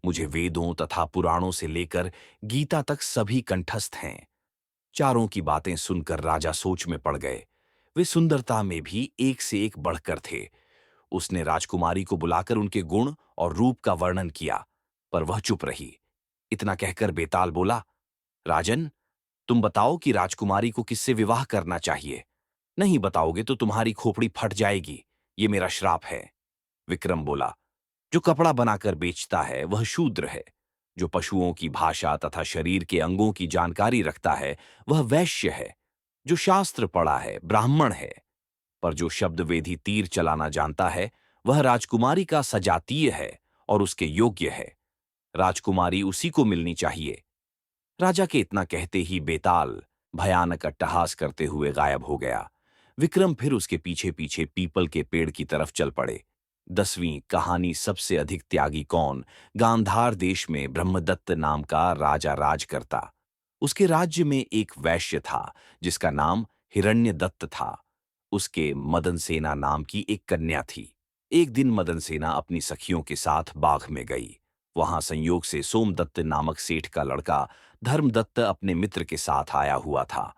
मुझे वेदों तथा पुराणों से लेकर गीता तक सभी कंठस्थ हैं। चारों की बातें सुनकर राजा सोच में पड़ गए। वे सुंदरता में भी एक से एक बढ़कर थे। उसने राजकुमारी को बुलाकर उनके गुण और रूप का वर्णन किया, पर वह चुप रही। इतना कहकर बेताल बोला, राजन, तुम बताओ कि राजकुमारी को किससे विवाह करना चाहिए। नहीं बताओगे तो तुम्हारी खोपड़ी फट जाएगी। ये मेरा श्राप है। विक्रम बोला, जो कपड़ा बनाकर बेचता है वह शूद्र है। जो पशुओं की भाषा तथा शरीर के अंगों की जानकारी रखता है वह वैश्य है। जो शास्त्र पढ़ा है ब्राह्मण है। पर जो शब्दवेधी तीर चलाना जानता है वह राजकुमारी का सजातीय है और उसके योग्य है। राजकुमारी उसी को मिलनी चाहिए। राजा के इतना कहते ही बेताल भयानक अट्टहास करते हुए गायब हो गया। विक्रम फिर उसके पीछे पीछे पीपल के पेड़ की तरफ चल पड़े। 10वीं कहानी सबसे अधिक त्यागी कौन। गांधार देश में ब्रह्मदत्त नाम का राजा राज करता। उसके राज्य में एक वैश्य था जिसका नाम हिरण्यदत्त था। उसके मदन सेना नाम की एक कन्या थी। एक दिन मदन सेना अपनी सखियों के साथ बाग में गई। वहां संयोग से सोमदत्त नामक सेठ का लड़का धर्मदत्त अपने मित्र के साथ आया हुआ था।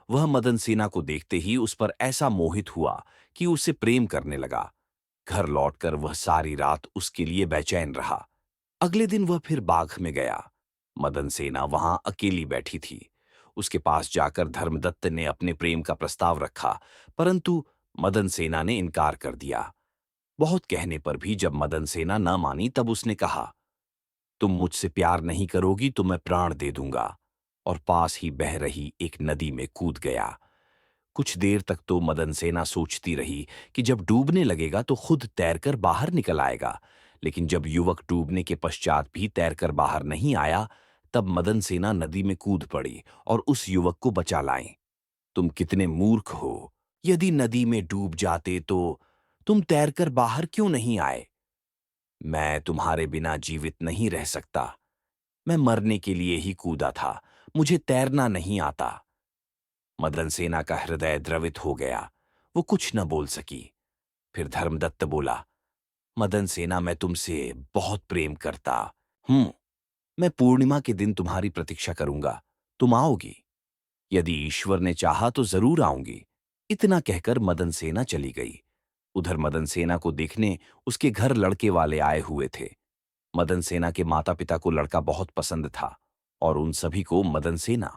वह मदन सेना को देखते ही उस पर ऐसा मोहित हुआ कि उसे प्रेम करने लगा। घर लौटकर वह सारी रात उसके लिए बेचैन रहा। अगले दिन वह फिर बाग में गया। मदन सेना वहां अकेली बैठी थी। उसके पास जाकर धर्मदत्त ने अपने प्रेम का प्रस्ताव रखा, परंतु मदन सेना ने इनकार कर दिया। बहुत कहने पर भी जब मदन सेना न मानी तब उसने कहा, तुम मुझसे प्यार नहीं करोगी तो मैं प्राण दे दूंगा। और पास ही बह रही एक नदी में कूद गया। कुछ देर तक तो मदन सेना सोचती रही कि जब डूबने लगेगा तो खुद तैरकर बाहर निकल आएगा। लेकिन जब युवक डूबने के पश्चात भी तैरकर बाहर नहीं आया, तब मदन सेना नदी में कूद पड़ी और उस युवक को बचा लाए। तुम कितने मूर्ख हो। यदि नदी में डूब जाते तो तुम तैरकर बाहर क्यों नहीं आए। मैं तुम्हारे बिना जीवित नहीं रह सकता। मैं मरने के लिए ही कूदा था। मुझे तैरना नहीं आता। मदन सेना का हृदय द्रवित हो गया। वो कुछ न बोल सकी। फिर धर्मदत्त बोला, मदन सेना मैं तुमसे बहुत प्रेम करता हूं। मैं पूर्णिमा के दिन तुम्हारी प्रतीक्षा करूंगा। तुम आओगी। यदि ईश्वर ने चाहा तो जरूर आऊंगी। इतना कहकर मदन सेना चली गई। उधर मदन सेना को देखने उसके घर लड़के वाले आए हुए थे। मदन सेना के माता पिता को लड़का बहुत पसंद था और उन सभी को मदन सेना।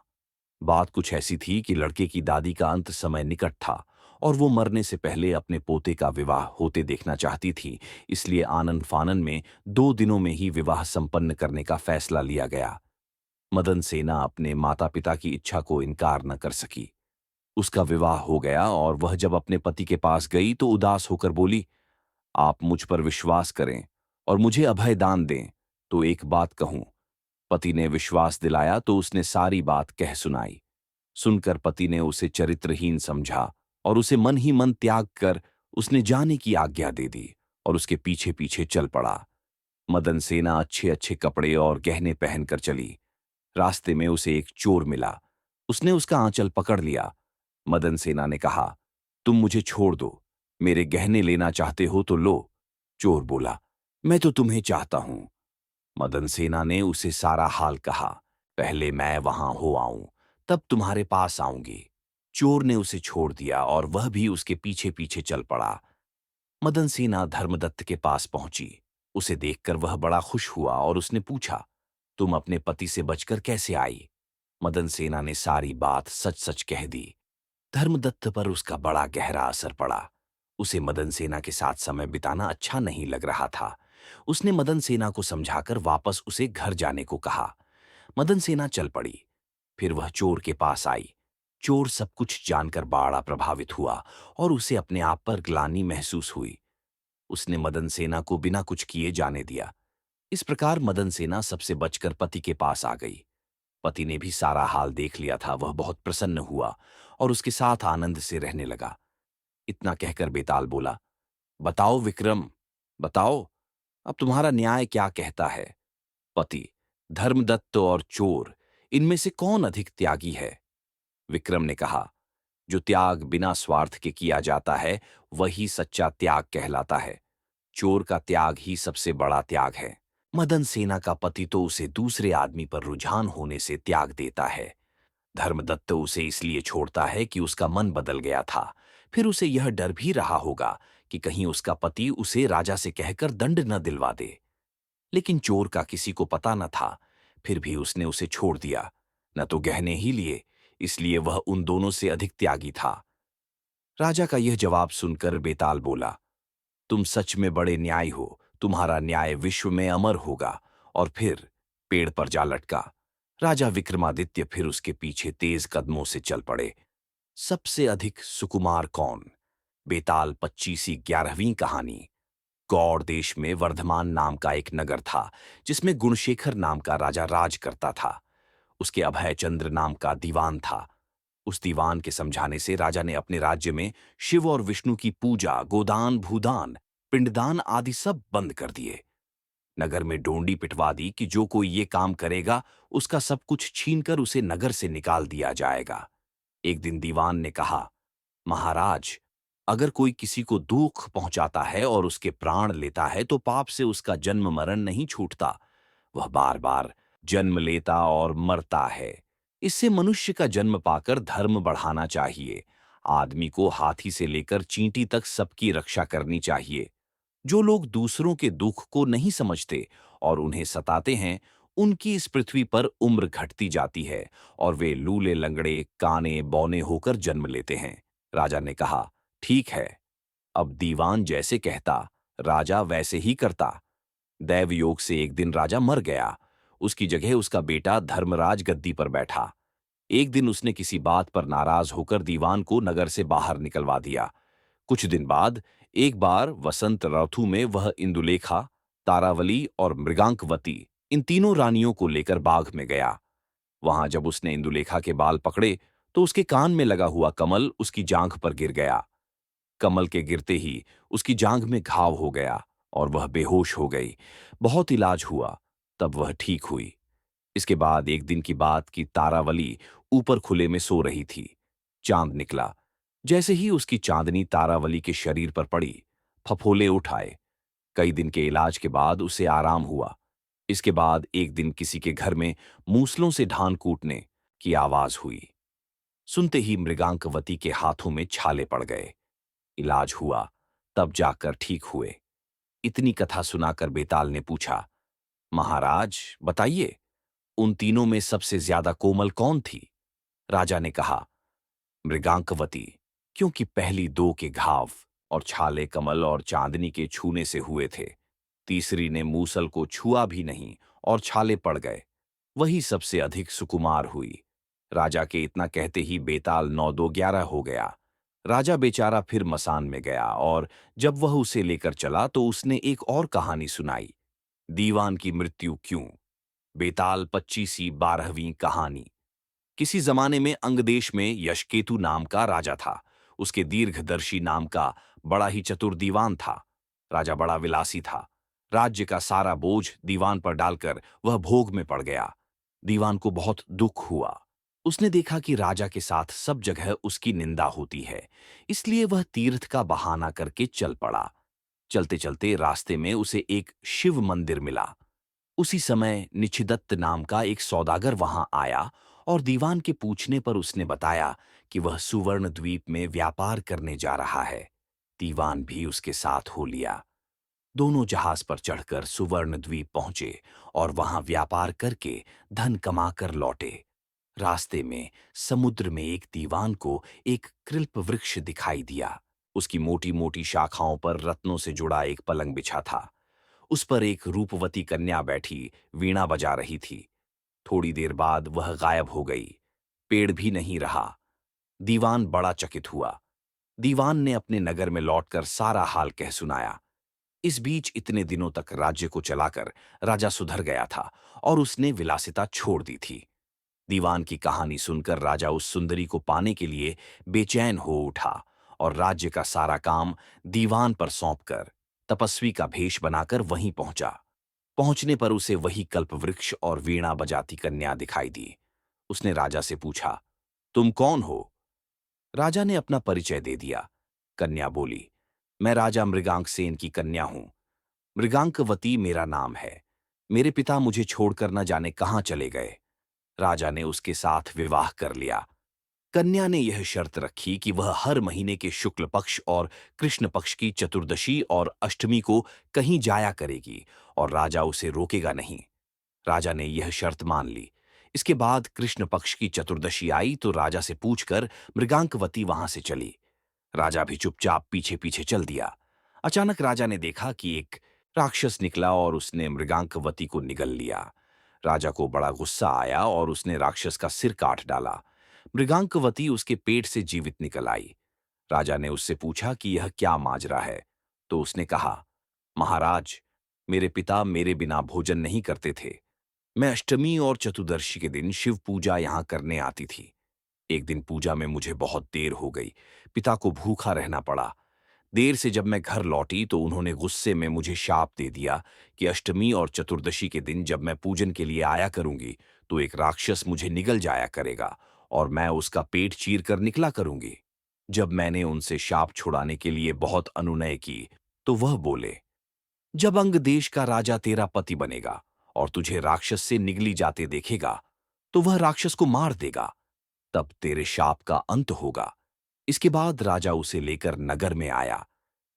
बात कुछ ऐसी थी कि लड़के की दादी का अंत समय निकट था और वो मरने से पहले अपने पोते का विवाह होते देखना चाहती थी। इसलिए आनन फानन में 2 दिनों में ही विवाह संपन्न करने का फैसला लिया गया। मदन सेना अपने माता पिता की इच्छा को इनकार न कर सकी। उसका विवाह हो गया और वह जब अपने पति के पास गई तो उदास होकर बोली, आप मुझ पर विश्वास करें और मुझे अभय दान दें तो एक बात कहूं। पति ने विश्वास दिलाया तो उसने सारी बात कह सुनाई। सुनकर पति ने उसे चरित्रहीन समझा और उसे मन ही मन त्याग कर उसने जाने की आज्ञा दे दी और उसके पीछे पीछे चल पड़ा। मदन सेना अच्छे अच्छे कपड़े और गहने पहनकर चली। रास्ते में उसे एक चोर मिला। उसने उसका आंचल पकड़ लिया। मदन सेना ने कहा, तुम मुझे छोड़ दो। मेरे गहने लेना चाहते हो तो लो। चोर बोला, मैं तो तुम्हें चाहता हूं। मदन सेना ने उसे सारा हाल कहा। पहले मैं वहां हो आऊं, तब तुम्हारे पास आऊंगी। चोर ने उसे छोड़ दिया और वह भी उसके पीछे पीछे चल पड़ा। मदन सेना धर्मदत्त के पास पहुंची। उसे देखकर वह बड़ा खुश हुआ और उसने पूछा, तुम अपने पति से बचकर कैसे आई। मदन सेना ने सारी बात सच सच कह दी। धर्मदत्त पर उसका बड़ा गहरा असर पड़ा। उसे मदन सेना के साथ समय बिताना अच्छा नहीं लग रहा था। उसने मदन सेना को समझाकर वापस उसे घर जाने को कहा। मदन सेना चल पड़ी। फिर वह चोर के पास आई। चोर सब कुछ जानकर बड़ा प्रभावित हुआ और उसे अपने आप पर ग्लानि महसूस हुई। उसने मदन सेना को बिना कुछ किए जाने दिया। इस प्रकार मदन सेना सबसे बचकर पति के पास आ गई। पति ने भी सारा हाल देख लिया था। वह बहुत प्रसन्न हुआ और उसके साथ आनंद से रहने लगा। इतना कहकर बेताल बोला, बताओ विक्रम, बताओ, अब तुम्हारा न्याय क्या कहता है। पति, धर्मदत्त और चोर, इनमें से कौन अधिक त्यागी है। विक्रम ने कहा, जो त्याग बिना स्वार्थ के किया जाता है वही सच्चा त्याग कहलाता है। चोर का त्याग ही सबसे बड़ा त्याग है। मदन सेना का पति तो उसे दूसरे आदमी पर रुझान होने से त्याग देता है। धर्मदत्त उसे इसलिए छोड़ता है कि उसका मन बदल गया था। फिर उसे यह डर भी रहा होगा कि कहीं उसका पति उसे राजा से कहकर दंड न दिलवा दे। लेकिन चोर का किसी को पता न था। फिर भी उसने उसे छोड़ दिया। न तो गहने ही लिए, इसलिए वह उन दोनों से अधिक त्यागी था। राजा का यह जवाब सुनकर बेताल बोला, तुम सच में बड़े न्यायी हो। तुम्हारा न्याय विश्व में अमर होगा। और फिर पेड़ पर जा लटका। राजा विक्रमादित्य फिर उसके पीछे तेज कदमों से चल पड़े। सबसे अधिक सुकुमार कौन? बेताल 25वीं 11वीं कहानी। गौड़ देश में वर्धमान नाम का एक नगर था, जिसमें गुणशेखर नाम का राजा राज करता था। उसके अभयचंद्र नाम का दीवान था। उस दीवान के समझाने से राजा ने अपने राज्य में शिव और विष्णु की पूजा, गोदान, भूदान, पिंडदान आदि सब बंद कर दिए। नगर में डोंडी पिटवा दी कि जो कोई ये काम करेगा, उसका सब कुछ छीनकर उसे नगर से निकाल दिया जाएगा। एक दिन दीवान ने कहा, महाराज, अगर कोई किसी को दुख पहुंचाता है और उसके प्राण लेता है तो पाप से उसका जन्म मरण नहीं छूटता। वह बार बार जन्म लेता और मरता है। इससे मनुष्य का जन्म पाकर धर्म बढ़ाना चाहिए। आदमी को हाथी से लेकर चींटी तक सबकी रक्षा करनी चाहिए। जो लोग दूसरों के दुख को नहीं समझते और उन्हें सताते हैं, उनकी इस पृथ्वी पर उम्र घटती जाती है और वे लूले लंगड़े, काने बौने होकर जन्म लेते हैं। राजा ने कहा, ठीक है। अब दीवान जैसे कहता, राजा वैसे ही करता। दैव योग से एक दिन राजा मर गया। उसकी जगह उसका बेटा धर्मराज गद्दी पर बैठा। एक दिन उसने किसी बात पर नाराज होकर दीवान को नगर से बाहर निकलवा दिया। कुछ दिन बाद एक बार वसंत ऋतु में वह इंदुलेखा, तारावली और मृगांकवती, इन तीनों रानियों को लेकर बाग में गया। वहां जब उसने इंदुलेखा के बाल पकड़े तो उसके कान में लगा हुआ कमल उसकी जांघ पर गिर गया। कमल के गिरते ही उसकी जांघ में घाव हो गया और वह बेहोश हो गई। बहुत इलाज हुआ, तब वह ठीक हुई। इसके बाद एक दिन की बात कि तारावली ऊपर खुले में सो रही थी। चांद निकला। जैसे ही उसकी चांदनी तारावली के शरीर पर पड़ी, फफोले उठ आए। कई दिन के इलाज के बाद उसे आराम हुआ। इसके बाद एक दिन किसी के घर में मूसलों से धान कूटने की आवाज हुई। सुनते ही मृगांकवती के हाथों में छाले पड़ गए। इलाज हुआ, तब जाकर ठीक हुए। इतनी कथा सुनाकर बेताल ने पूछा, महाराज बताइए, उन तीनों में सबसे ज्यादा कोमल कौन थी? राजा ने कहा, मृगांकवती, क्योंकि पहली दो के घाव और छाले कमल और चांदनी के छूने से हुए थे। तीसरी ने मूसल को छुआ भी नहीं और छाले पड़ गए। वही सबसे अधिक सुकुमार हुई। राजा के इतना कहते ही बेताल 9-2-11 हो गया। राजा बेचारा फिर मसान में गया और जब वह उसे लेकर चला तो उसने एक और कहानी सुनाई। दीवान की मृत्यु क्यों? बेताल 25वीं 12वीं कहानी। किसी जमाने में अंगदेश में यशकेतु नाम का राजा था। उसके दीर्घदर्शी नाम का बड़ा ही चतुर दीवान था। राजा बड़ा विलासी था। राज्य का सारा बोझ दीवान पर डालकर वह भोग में पड़ गया। दीवान को बहुत दुख हुआ। उसने देखा कि राजा के साथ सब जगह उसकी निंदा होती है, इसलिए वह तीर्थ का बहाना करके चल पड़ा। चलते चलते रास्ते में उसे एक शिव मंदिर मिला। उसी समय निशिदत्त नाम का एक सौदागर वहां आया और दीवान के पूछने पर उसने बताया कि वह सुवर्ण द्वीप में व्यापार करने जा रहा है। दीवान भी उसके साथ हो लिया। दोनों जहाज पर चढ़कर सुवर्ण द्वीप पहुंचे और वहां व्यापार करके धन कमाकर लौटे। रास्ते में समुद्र में एक दीवान को एक कृल्प वृक्ष दिखाई दिया। उसकी मोटी मोटी शाखाओं पर रत्नों से जुड़ा एक पलंग बिछा था। उस पर एक रूपवती कन्या बैठी वीणा बजा रही थी। थोड़ी देर बाद वह गायब हो गई। पेड़ भी नहीं रहा। दीवान बड़ा चकित हुआ। दीवान ने अपने नगर में लौटकर सारा हाल कह सुनाया। इस बीच इतने दिनों तक राज्य को चलाकर राजा सुधर गया था और उसने विलासिता छोड़ दी थी। दीवान की कहानी सुनकर राजा उस सुंदरी को पाने के लिए बेचैन हो उठा और राज्य का सारा काम दीवान पर सौंपकर तपस्वी का भेष बनाकर वहीं पहुंचा। पहुंचने पर उसे वही कल्पवृक्ष और वीणा बजाती कन्या दिखाई दी। उसने राजा से पूछा, तुम कौन हो? राजा ने अपना परिचय दे दिया। कन्या बोली, मैं राजा मृगांकसेन की कन्या हूं। मृगांकवती मेरा नाम है। मेरे पिता मुझे छोड़कर न जाने कहां चले गए। राजा ने उसके साथ विवाह कर लिया। कन्या ने यह शर्त रखी कि वह हर महीने के शुक्ल पक्ष और कृष्ण पक्ष की चतुर्दशी और अष्टमी को कहीं जाया करेगी और राजा उसे रोकेगा नहीं। राजा ने यह शर्त मान ली। इसके बाद कृष्ण पक्ष की चतुर्दशी आई तो राजा से पूछकर मृगांकवती वहां से चली। राजा भी चुपचाप पीछे पीछे चल दिया। अचानक राजा ने देखा कि एक राक्षस निकला और उसने मृगांकवती को निगल लिया। राजा को बड़ा गुस्सा आया और उसने राक्षस का सिर काट डाला। मृगांकवती उसके पेट से जीवित निकल आई। राजा ने उससे पूछा कि यह क्या माजरा है। तो उसने कहा, महाराज, मेरे पिता मेरे बिना भोजन नहीं करते थे। मैं अष्टमी और चतुर्दशी के दिन शिव पूजा यहाँ करने आती थी। एक दिन पूजा में मुझे बहुत देर हो गई। पिता को भूखा रहना पड़ा। देर से जब मैं घर लौटी तो उन्होंने गुस्से में मुझे शाप दे दिया कि अष्टमी और चतुर्दशी के दिन जब मैं पूजन के लिए आया करूंगी तो एक राक्षस मुझे निगल जाया करेगा और मैं उसका पेट चीर कर निकला करूंगी। जब मैंने उनसे शाप छुड़ाने के लिए बहुत अनुनय की तो वह बोले, जब अंग देश का राजा तेरा पति बनेगा और तुझे राक्षस से निगली जाते देखेगा तो वह राक्षस को मार देगा, तब तेरे शाप का अंत होगा। इसके बाद राजा उसे लेकर नगर में आया।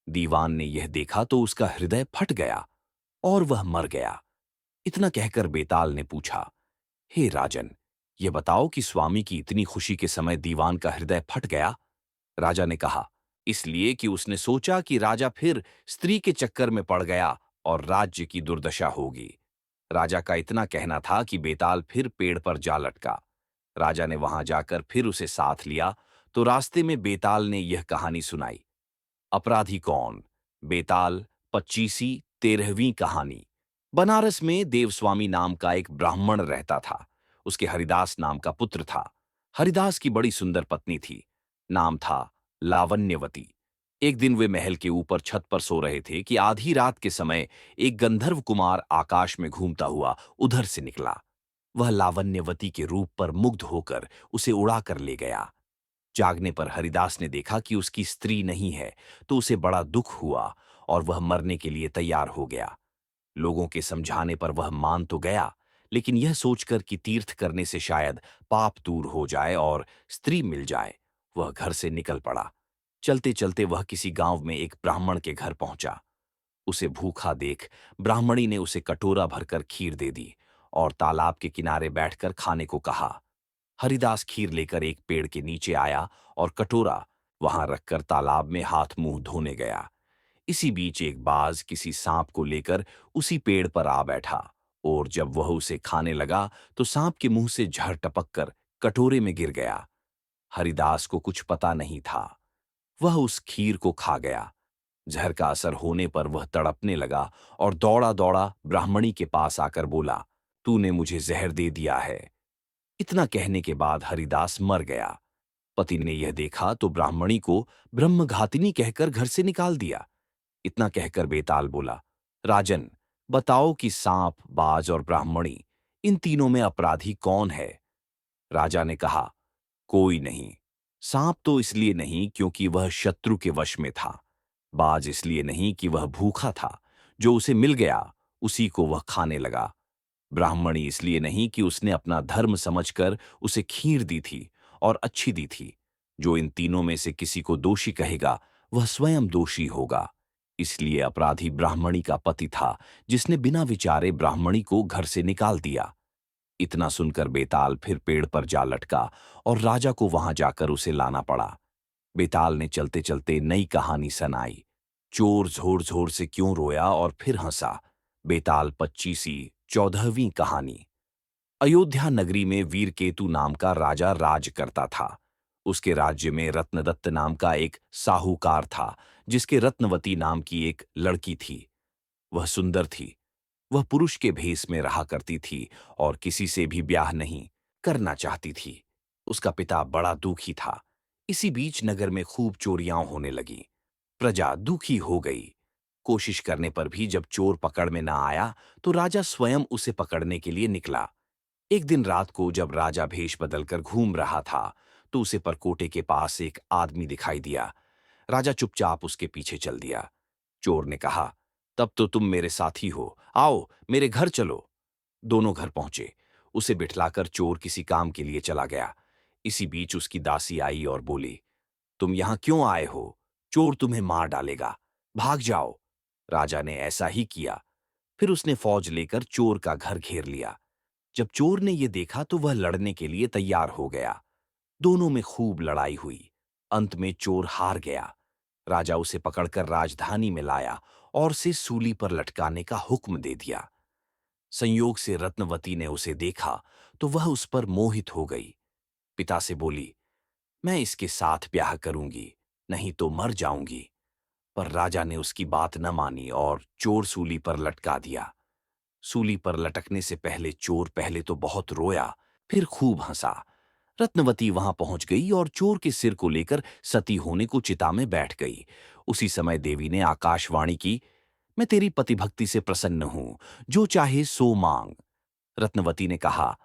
दीवान ने यह देखा तो उसका हृदय फट गया और वह मर गया। इतना कहकर बेताल ने पूछा, हे राजन, ये बताओ कि स्वामी की इतनी खुशी के समय दीवान का हृदय फट गया। राजा ने कहा, इसलिए कि उसने सोचा कि राजा फिर स्त्री के चक्कर में पड़ गया और राज्य की दुर्दशा होगी। राजा का इतना कहना था कि बेताल फिर पेड़ पर जा लटका। राजा ने वहां जाकर फिर उसे साथ लिया तो रास्ते में बेताल ने यह कहानी सुनाई। अपराधी कौन? बेताल, 25वीं 13वीं कहानी। बनारस में देवस्वामी नाम का एक ब्राह्मण रहता था। उसके हरिदास नाम का पुत्र था। हरिदास की बड़ी सुंदर पत्नी थी। नाम था लावण्यवती। एक दिन वे महल के ऊपर छत पर सो रहे थे कि आधी रात के समय एक गंधर्व कुमार आकाश में घूमता हुआ उधर से निकला। वह लावण्यवती के रूप पर मुग्ध होकर उसे उड़ा कर ले गया। जागने पर हरिदास ने देखा कि उसकी स्त्री नहीं है, तो उसे बड़ा दुख हुआ और वह मरने के लिए तैयार हो गया। लोगों के समझाने पर वह मान तो गया, लेकिन यह सोचकर कि तीर्थ करने से शायद पाप दूर हो जाए और स्त्री मिल जाए, वह घर से निकल पड़ा। चलते चलते वह किसी गांव में एक ब्राह्मण के घर पहुंचा। उसे भूखा देख ब्राह्मणी ने उसे कटोरा भरकर खीर दे दी और तालाब के किनारे बैठकर खाने को कहा। हरिदास खीर लेकर एक पेड़ के नीचे आया और कटोरा वहां रखकर तालाब में हाथ मुंह धोने गया। इसी बीच एक बाज किसी सांप को लेकर उसी पेड़ पर आ बैठा और जब वह उसे खाने लगा तो सांप के मुंह से जहर टपक कर कटोरे में गिर गया। हरिदास को कुछ पता नहीं था। वह उस खीर को खा गया। जहर का असर होने पर वह तड़पने लगा और दौड़ा दौड़ा ब्राह्मणी के पास आकर बोला, तूने मुझे जहर दे दिया है। इतना कहने के बाद हरिदास मर गया। पति ने यह देखा तो ब्राह्मणी को ब्रह्मघातिनी कहकर घर से निकाल दिया। इतना कहकर बेताल बोला, राजन, बताओ कि सांप, बाज और ब्राह्मणी, इन तीनों में अपराधी कौन है? राजा ने कहा, कोई नहीं। सांप तो इसलिए नहीं क्योंकि वह शत्रु के वश में था। बाज इसलिए नहीं कि वह भूखा था, जो उसे मिल गया उसी को वह खाने लगा। ब्राह्मणी इसलिए नहीं कि उसने अपना धर्म समझकर उसे खीर दी थी और अच्छी दी थी। जो इन तीनों में से किसी को दोषी कहेगा वह स्वयं दोषी होगा। इसलिए अपराधी ब्राह्मणी का पति था, जिसने बिना विचारे ब्राह्मणी को घर से निकाल दिया। इतना सुनकर बेताल फिर पेड़ पर जा लटका और राजा को वहां जाकर उसे लाना पड़ा। बेताल ने चलते चलते नई कहानी सुनाई। चोर जोर जोर से क्यों रोया और फिर हंसा। बेताल, 25वीं 14वीं कहानी। अयोध्या नगरी में वीरकेतु नाम का राजा राज करता था। उसके राज्य में रत्नदत्त नाम का एक साहूकार था, जिसके रत्नवती नाम की एक लड़की थी। वह सुंदर थी। वह पुरुष के भेष में रहा करती थी और किसी से भी ब्याह नहीं करना चाहती थी। उसका पिता बड़ा दुखी था। इसी बीच नगर में खूब चोरियां होने लगी। प्रजा दुखी हो गई। कोशिश करने पर भी जब चोर पकड़ में ना आया तो राजा स्वयं उसे पकड़ने के लिए निकला। एक दिन रात को जब राजा भेष बदलकर घूम रहा था तो उसे परकोटे के पास एक आदमी दिखाई दिया। राजा चुपचाप उसके पीछे चल दिया। चोर ने कहा, तब तो तुम मेरे साथी हो, आओ मेरे घर चलो। दोनों घर पहुंचे। उसे बिठलाकर चोर किसी काम के लिए चला गया। इसी बीच उसकी दासी आई और बोली, तुम यहां क्यों आए हो? चोर तुम्हें मार डालेगा, भाग जाओ। राजा ने ऐसा ही किया। फिर उसने फौज लेकर चोर का घर घेर लिया। जब चोर ने यह देखा तो वह लड़ने के लिए तैयार हो गया। दोनों में खूब लड़ाई हुई। अंत में चोर हार गया। राजा उसे पकड़कर राजधानी में लाया और उसे सूली पर लटकाने का हुक्म दे दिया। संयोग से रत्नवती ने उसे देखा तो वह उस पर मोहित हो गई। पिता से बोली, मैं इसके साथ ब्याह करूंगी, नहीं तो मर जाऊंगी। पर राजा ने उसकी बात न मानी और चोर सूली पर लटका दिया। सूली पर लटकने से पहले चोर पहले तो बहुत रोया, फिर खूब हंसा। रत्नवती वहां पहुंच गई और चोर के सिर को लेकर सती होने को चिता में बैठ गई। उसी समय देवी ने आकाशवाणी की, मैं तेरी पतिभक्ति से प्रसन्न हूं, जो चाहे सो मांग। रत्नवती ने कहा,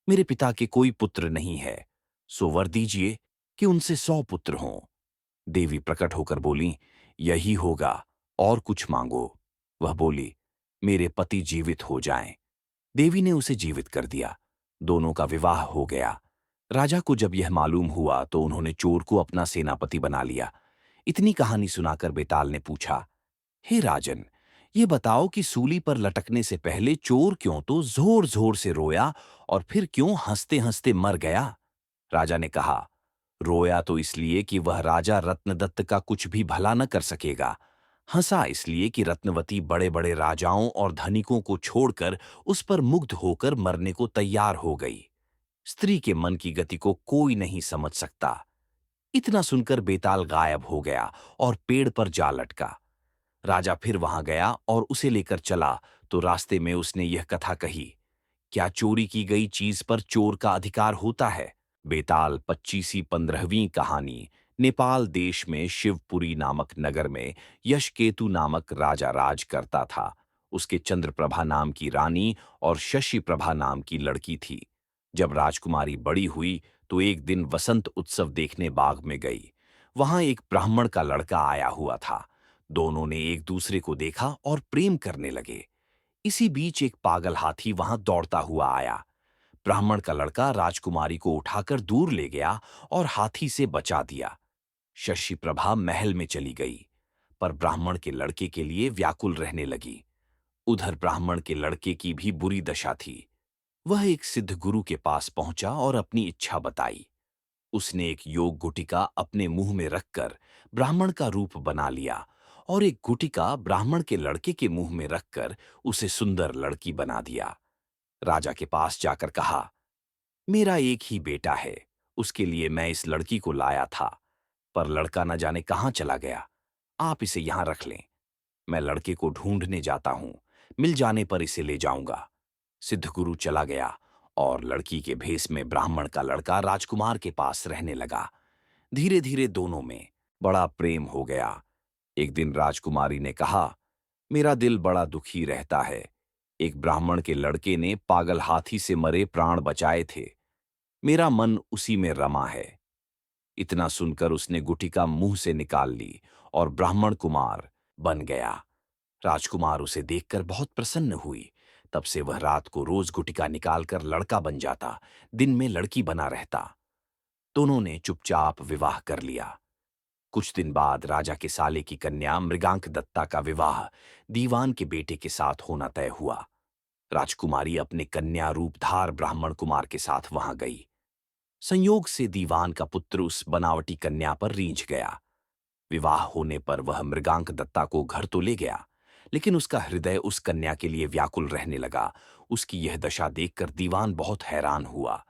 मेरे पिता के कोई पुत्र नहीं है, सो वर दीजिए कि उनसे 100 पुत्र हों। देवी प्रकट होकर बोली, यही होगा, और कुछ मांगो। वह बोली, मेरे पति जीवित हो जाएं। देवी ने उसे जीवित कर दिया। दोनों का विवाह हो गया। राजा को जब यह मालूम हुआ तो उन्होंने चोर को अपना सेनापति बना लिया। इतनी कहानी सुनाकर बेताल ने पूछा, हे राजन, ये बताओ कि सूली पर लटकने से पहले चोर क्यों तो जोर जोर से रोया और फिर क्यों हंसते हंसते मर गया? राजा ने कहा, रोया तो इसलिए कि वह राजा रत्नदत्त का कुछ भी भला न कर सकेगा। हंसा इसलिए कि रत्नवती बड़े बड़े राजाओं और धनिकों को छोड़कर उस पर मुग्ध होकर मरने को तैयार हो गई। स्त्री के मन की गति को कोई नहीं समझ सकता। इतना सुनकर बेताल गायब हो गया और पेड़ पर जा लटका। राजा फिर वहां गया और उसे लेकर चला तो रास्ते में उसने यह कथा कही, क्या चोरी की गई चीज पर चोर का अधिकार होता है? बेताल 25वीं 15वीं कहानी। नेपाल देश में शिवपुरी नामक नगर में यशकेतु नामक राजा राज करता था। उसके चंद्रप्रभा नाम की रानी और शशि प्रभा नाम की लड़की थी। जब राजकुमारी बड़ी हुई तो एक दिन वसंत उत्सव देखने बाग में गई। वहां एक ब्राह्मण का लड़का आया हुआ था। दोनों ने एक दूसरे को देखा और प्रेम करने लगे। इसी बीच एक पागल हाथी वहां दौड़ता हुआ आया। ब्राह्मण का लड़का राजकुमारी को उठाकर दूर ले गया और हाथी से बचा दिया। शशि प्रभा महल में चली गई, पर ब्राह्मण के लड़के के लिए व्याकुल रहने लगी। उधर ब्राह्मण के लड़के की भी बुरी दशा थी। वह एक सिद्ध गुरु के पास पहुंचा और अपनी इच्छा बताई। उसने एक योग गुटिका अपने मुंह में रखकर ब्राह्मण का रूप बना लिया और एक गुटिका ब्राह्मण के लड़के के मुंह में रखकर उसे सुंदर लड़की बना दिया। राजा के पास जाकर कहा, मेरा एक ही बेटा है, उसके लिए मैं इस लड़की को लाया था, पर लड़का न जाने कहां चला गया। आप इसे यहां रख लें, मैं लड़के को ढूंढने जाता हूं, मिल जाने पर इसे ले जाऊंगा। सिद्धगुरु चला गया और लड़की के भेष में ब्राह्मण का लड़का राजकुमार के पास रहने लगा। धीरे धीरे दोनों में बड़ा प्रेम हो गया। एक दिन राजकुमारी ने कहा, मेरा दिल बड़ा दुखी रहता है। एक ब्राह्मण के लड़के ने पागल हाथी से मरे प्राण बचाए थे। मेरा मन उसी में रमा है। इतना सुनकर उसने गुटिका मुंह से निकाल ली और ब्राह्मण कुमार बन गया। राजकुमार उसे देखकर बहुत प्रसन्न हुई। तब से वह रात को रोज गुटिका निकालकर लड़का बन जाता, दिन में लड़की बना रहता। दोनों ने चुपचाप विवाह कर लिया। कुछ दिन बाद राजा के साले की कन्या मृगांक दत्ता का विवाह दीवान के बेटे के साथ होना तय हुआ। राजकुमारी अपने कन्या रूपधार ब्राह्मण कुमार के साथ वहां गई। संयोग से दीवान का पुत्र उस बनावटी कन्या पर रींझ गया। विवाह होने पर वह मृगांक दत्ता को घर तो ले गया, लेकिन उसका हृदय उस कन्या के लिए व्याकुल रहने लगा। उसकी यह दशा देखकर दीवान बहुत हैरान हुआ।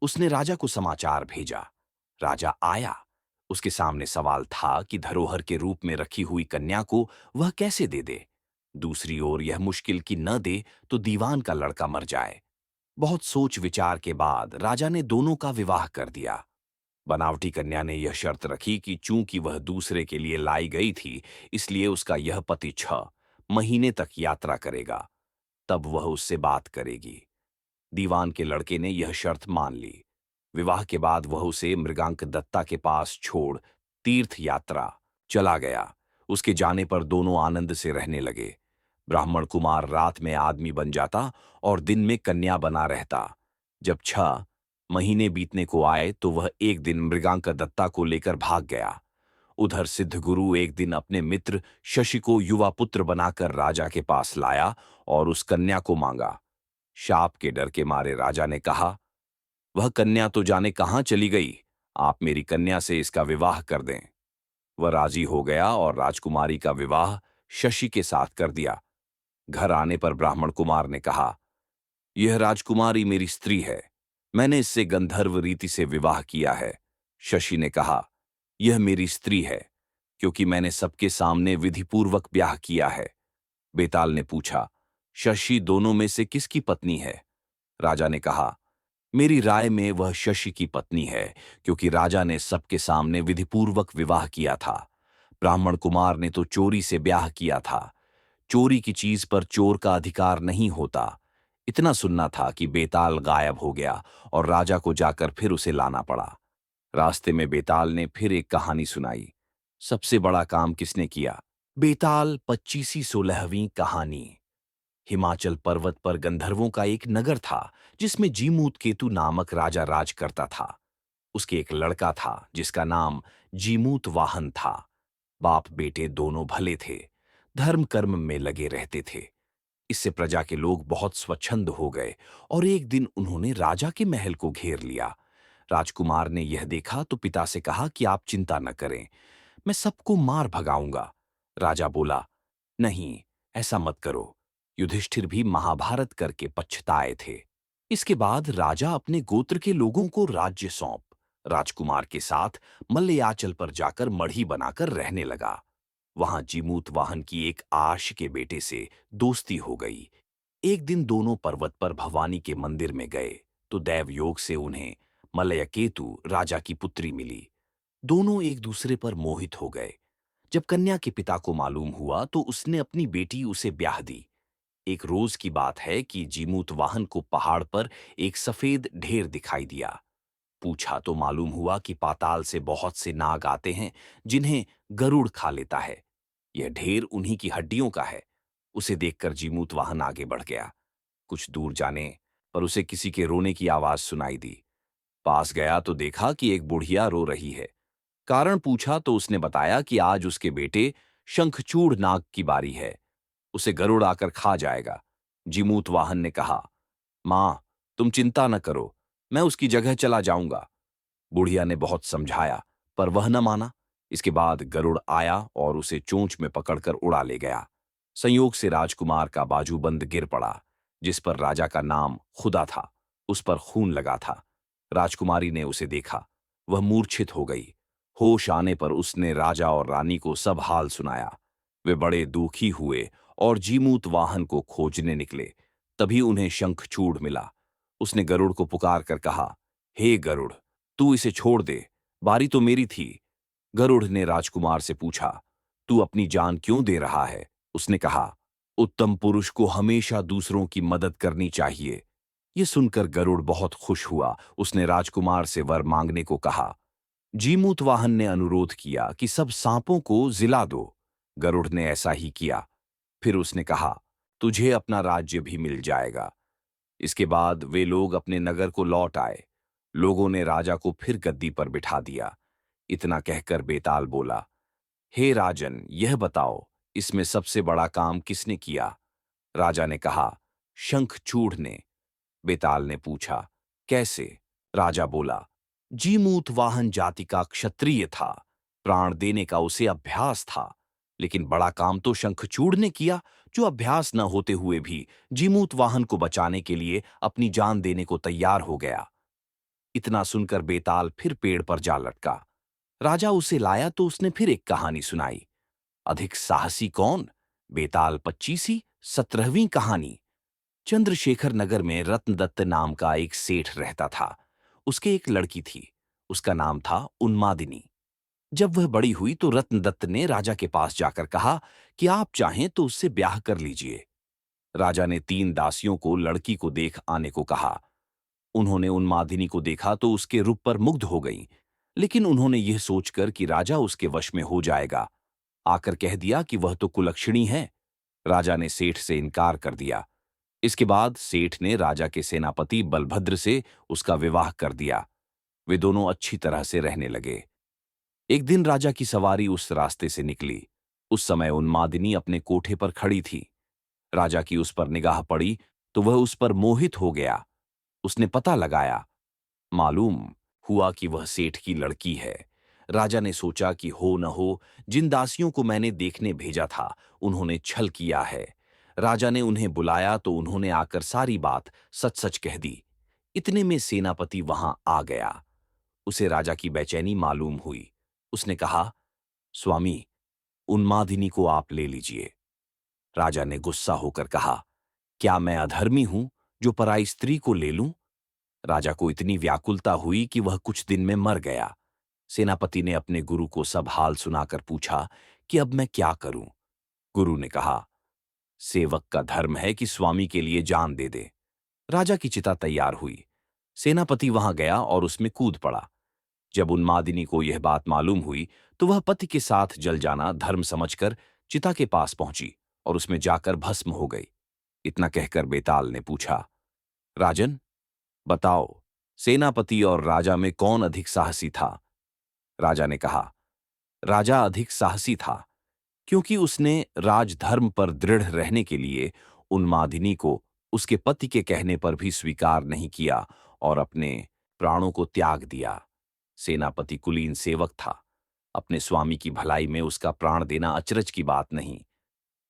उसने राजा को समाचार भेजा। राजा आया। उसके सामने सवाल था कि धरोहर के रूप में रखी हुई कन्या को वह कैसे दे दे। दूसरी ओर यह मुश्किल कि न दे तो दीवान का लड़का मर जाए। बहुत सोच विचार के बाद राजा ने दोनों का विवाह कर दिया। बनावटी कन्या ने यह शर्त रखी कि चूंकि वह दूसरे के लिए लाई गई थी, इसलिए उसका यह पति 6 महीने तक यात्रा करेगा, तब वह उससे बात करेगी। दीवान के लड़के ने यह शर्त मान ली। विवाह के बाद वह उसे मृगांक दत्ता के पास छोड़ तीर्थ यात्रा चला गया। उसके जाने पर दोनों आनंद से रहने लगे। ब्राह्मण कुमार रात में आदमी बन जाता और दिन में कन्या बना रहता। जब 6 महीने बीतने को आए तो वह एक दिन मृगांक दत्ता को लेकर भाग गया। उधर सिद्ध गुरु एक दिन अपने मित्र शशि को युवा पुत्र बनाकर राजा के पास लाया और उस कन्या को मांगा। शाप के डर के मारे राजा ने कहा, वह कन्या तो जाने कहां चली गई, आप मेरी कन्या से इसका विवाह कर दें। वह राजी हो गया और राजकुमारी का विवाह शशि के साथ कर दिया। घर आने पर ब्राह्मण कुमार ने कहा, यह राजकुमारी मेरी स्त्री है। मैंने इससे गंधर्व रीति से विवाह किया है। शशि ने कहा, यह मेरी स्त्री है क्योंकि मैंने सबके सामने विधिपूर्वक ब्याह किया है। बेताल ने पूछा, शशि दोनों में से किसकी पत्नी है? राजा ने कहा, मेरी राय में वह शशि की पत्नी है, क्योंकि राजा ने सबके सामने विधिपूर्वक विवाह किया था। ब्राह्मण कुमार ने तो चोरी से ब्याह किया था। चोरी की चीज पर चोर का अधिकार नहीं होता। इतना सुनना था कि बेताल गायब हो गया और राजा को जाकर फिर उसे लाना पड़ा। रास्ते में बेताल ने फिर एक कहानी सुनाई। सबसे बड़ा काम किसने किया? बेताल 25वीं 16वीं कहानी। हिमाचल पर्वत पर गंधर्वों का एक नगर था जिसमें जीमूत केतु नामक राजा राज करता था। उसके एक लड़का था जिसका नाम जीमूत वाहन था। बाप बेटे दोनों भले थे, धर्म कर्म में लगे रहते थे। इससे प्रजा के लोग बहुत स्वच्छंद हो गए और एक दिन उन्होंने राजा के महल को घेर लिया। राजकुमार ने यह देखा तो पिता से कहा कि आप चिंता न करें, मैं सबको मार भगाऊंगा। राजा बोला, नहीं, ऐसा मत करो। युधिष्ठिर भी महाभारत करके पछताए थे। इसके बाद राजा अपने गोत्र के लोगों को राज्य सौंप राजकुमार के साथ मल्लयाचल पर जाकर मढ़ी बनाकर रहने लगा। वहां जीमूत वाहन की एक आश के बेटे से दोस्ती हो गई। एक दिन दोनों पर्वत पर भवानी के मंदिर में गए तो दैव योग से उन्हें मलयकेतु राजा की पुत्री मिली। दोनों एक दूसरे पर मोहित हो गए। जब कन्या के पिता को मालूम हुआ तो उसने अपनी बेटी उसे ब्याह दी। एक रोज की बात है कि जीमूत वाहन को पहाड़ पर एक सफेद ढेर दिखाई दिया। पूछा तो मालूम हुआ कि पाताल से बहुत से नाग आते हैं जिन्हें गरुड़ खा लेता है। यह ढेर उन्हीं की हड्डियों का है। उसे देखकर जीमूत वाहन आगे बढ़ गया। कुछ दूर जाने पर उसे किसी के रोने की आवाज सुनाई दी। पास गया तो देखा कि एक बुढ़िया रो रही है। कारण पूछा तो उसने बताया कि आज उसके बेटे शंखचूड़ नाग की बारी है। उसे गरुड़ आकर खा जाएगा। जीमूत वाहन ने कहा, मां, तुम चिंता न करो, मैं उसकी जगह चला जाऊंगा। बुढ़िया ने बहुत समझाया पर वह न माना। इसके बाद गरुड़ आया और उसे चोंच में पकड़कर उड़ा ले गया। संयोग से राजकुमार का बाजूबंद गिर पड़ा, जिस पर राजा का नाम खुदा था। उस पर खून लगा था। राजकुमारी ने उसे देखा। वह मूर्छित हो गई। होश आने पर उसने राजा और रानी को सब हाल सुनाया। वे बड़े दुखी हुए और जीमूत वाहन को खोजने निकले। तभी उन्हें शंखचूड़ मिला। उसने गरुड़ को पुकार कर कहा, हे गरुड़, तू इसे छोड़ दे, बारी तो मेरी थी। गरुड़ ने राजकुमार से पूछा, तू अपनी जान क्यों दे रहा है? उसने कहा, उत्तम पुरुष को हमेशा दूसरों की मदद करनी चाहिए। ये सुनकर गरुड़ बहुत खुश हुआ। उसने राजकुमार से वर मांगने को कहा। जीमूत वाहन ने अनुरोध किया कि सब सांपों को जिला दो। गरुड़ ने ऐसा ही किया। फिर उसने कहा, तुझे अपना राज्य भी मिल जाएगा। इसके बाद वे लोग अपने नगर को लौट आए। लोगों ने राजा को फिर गद्दी पर बिठा दिया। इतना कहकर बेताल बोला, हे राजन, यह बताओ, इसमें सबसे बड़ा काम किसने किया? राजा ने कहा, शंखचूड़ ने। बेताल ने पूछा, कैसे? राजा बोला, जीमूत वाहन जाति का क्षत्रिय था। प्राण देने का उसे अभ्यास था। लेकिन बड़ा काम तो शंखचूड़ ने किया, जो अभ्यास न होते हुए भी जीमूत वाहन को बचाने के लिए अपनी जान देने को तैयार हो गया। इतना सुनकर बेताल फिर पेड़ पर जा लटका। राजा उसे लाया तो उसने फिर एक कहानी सुनाई। अधिक साहसी कौन? बेताल 25वीं 17वीं कहानी। चंद्रशेखर नगर में रत्नदत्त नाम का एक सेठ रहता था। उसके एक लड़की थी। उसका नाम था उन्मादिनी। जब वह बड़ी हुई तो रत्नदत्त ने राजा के पास जाकर कहा कि आप चाहें तो उससे ब्याह कर लीजिए। राजा ने 3 दासियों को लड़की को देख आने को कहा। उन्होंने उन्मादिनी को देखा तो उसके रूप पर मुग्ध हो गईं। लेकिन उन्होंने यह सोचकर कि राजा उसके वश में हो जाएगा, आकर कह दिया कि वह तो कुलक्षणी है। राजा ने सेठ से इनकार कर दिया। इसके बाद सेठ ने राजा के सेनापति बलभद्र से उसका विवाह कर दिया। वे दोनों अच्छी तरह से रहने लगे। एक दिन राजा की सवारी उस रास्ते से निकली। उस समय उन्मादिनी अपने कोठे पर खड़ी थी। राजा की उस पर निगाह पड़ी तो वह उस पर मोहित हो गया। उसने पता लगाया। मालूम हुआ कि वह सेठ की लड़की है। राजा ने सोचा कि हो न हो जिन दासियों को मैंने देखने भेजा था उन्होंने छल किया है। राजा ने उन्हें बुलाया तो उन्होंने आकर सारी बात सच सच कह दी। इतने में सेनापति वहां आ गया। उसे राजा की बेचैनी मालूम हुई। उसने कहा, स्वामी, उन्मादिनी को आप ले लीजिए। राजा ने गुस्सा होकर कहा, क्या मैं अधर्मी हूं जो पराई स्त्री को ले लूं? राजा को इतनी व्याकुलता हुई कि वह कुछ दिन में मर गया। सेनापति ने अपने गुरु को सब हाल सुनाकर पूछा कि अब मैं क्या करूं? गुरु ने कहा, सेवक का धर्म है कि स्वामी के लिए जान दे दे। राजा की चिता तैयार हुई। सेनापति वहां गया और उसमें कूद पड़ा। जब उन्मादिनी को यह बात मालूम हुई तो वह पति के साथ जल जाना धर्म समझकर चिता के पास पहुंची और उसमें जाकर भस्म हो गई। इतना कहकर बेताल ने पूछा, राजन, बताओ, सेनापति और राजा में कौन अधिक साहसी था? राजा ने कहा, राजा अधिक साहसी था, क्योंकि उसने राजधर्म पर दृढ़ रहने के लिए उन्मादिनी को उसके पति के कहने पर भी स्वीकार नहीं किया और अपने प्राणों को त्याग दिया। सेनापति कुलीन सेवक था। अपने स्वामी की भलाई में उसका प्राण देना अचरज की बात नहीं।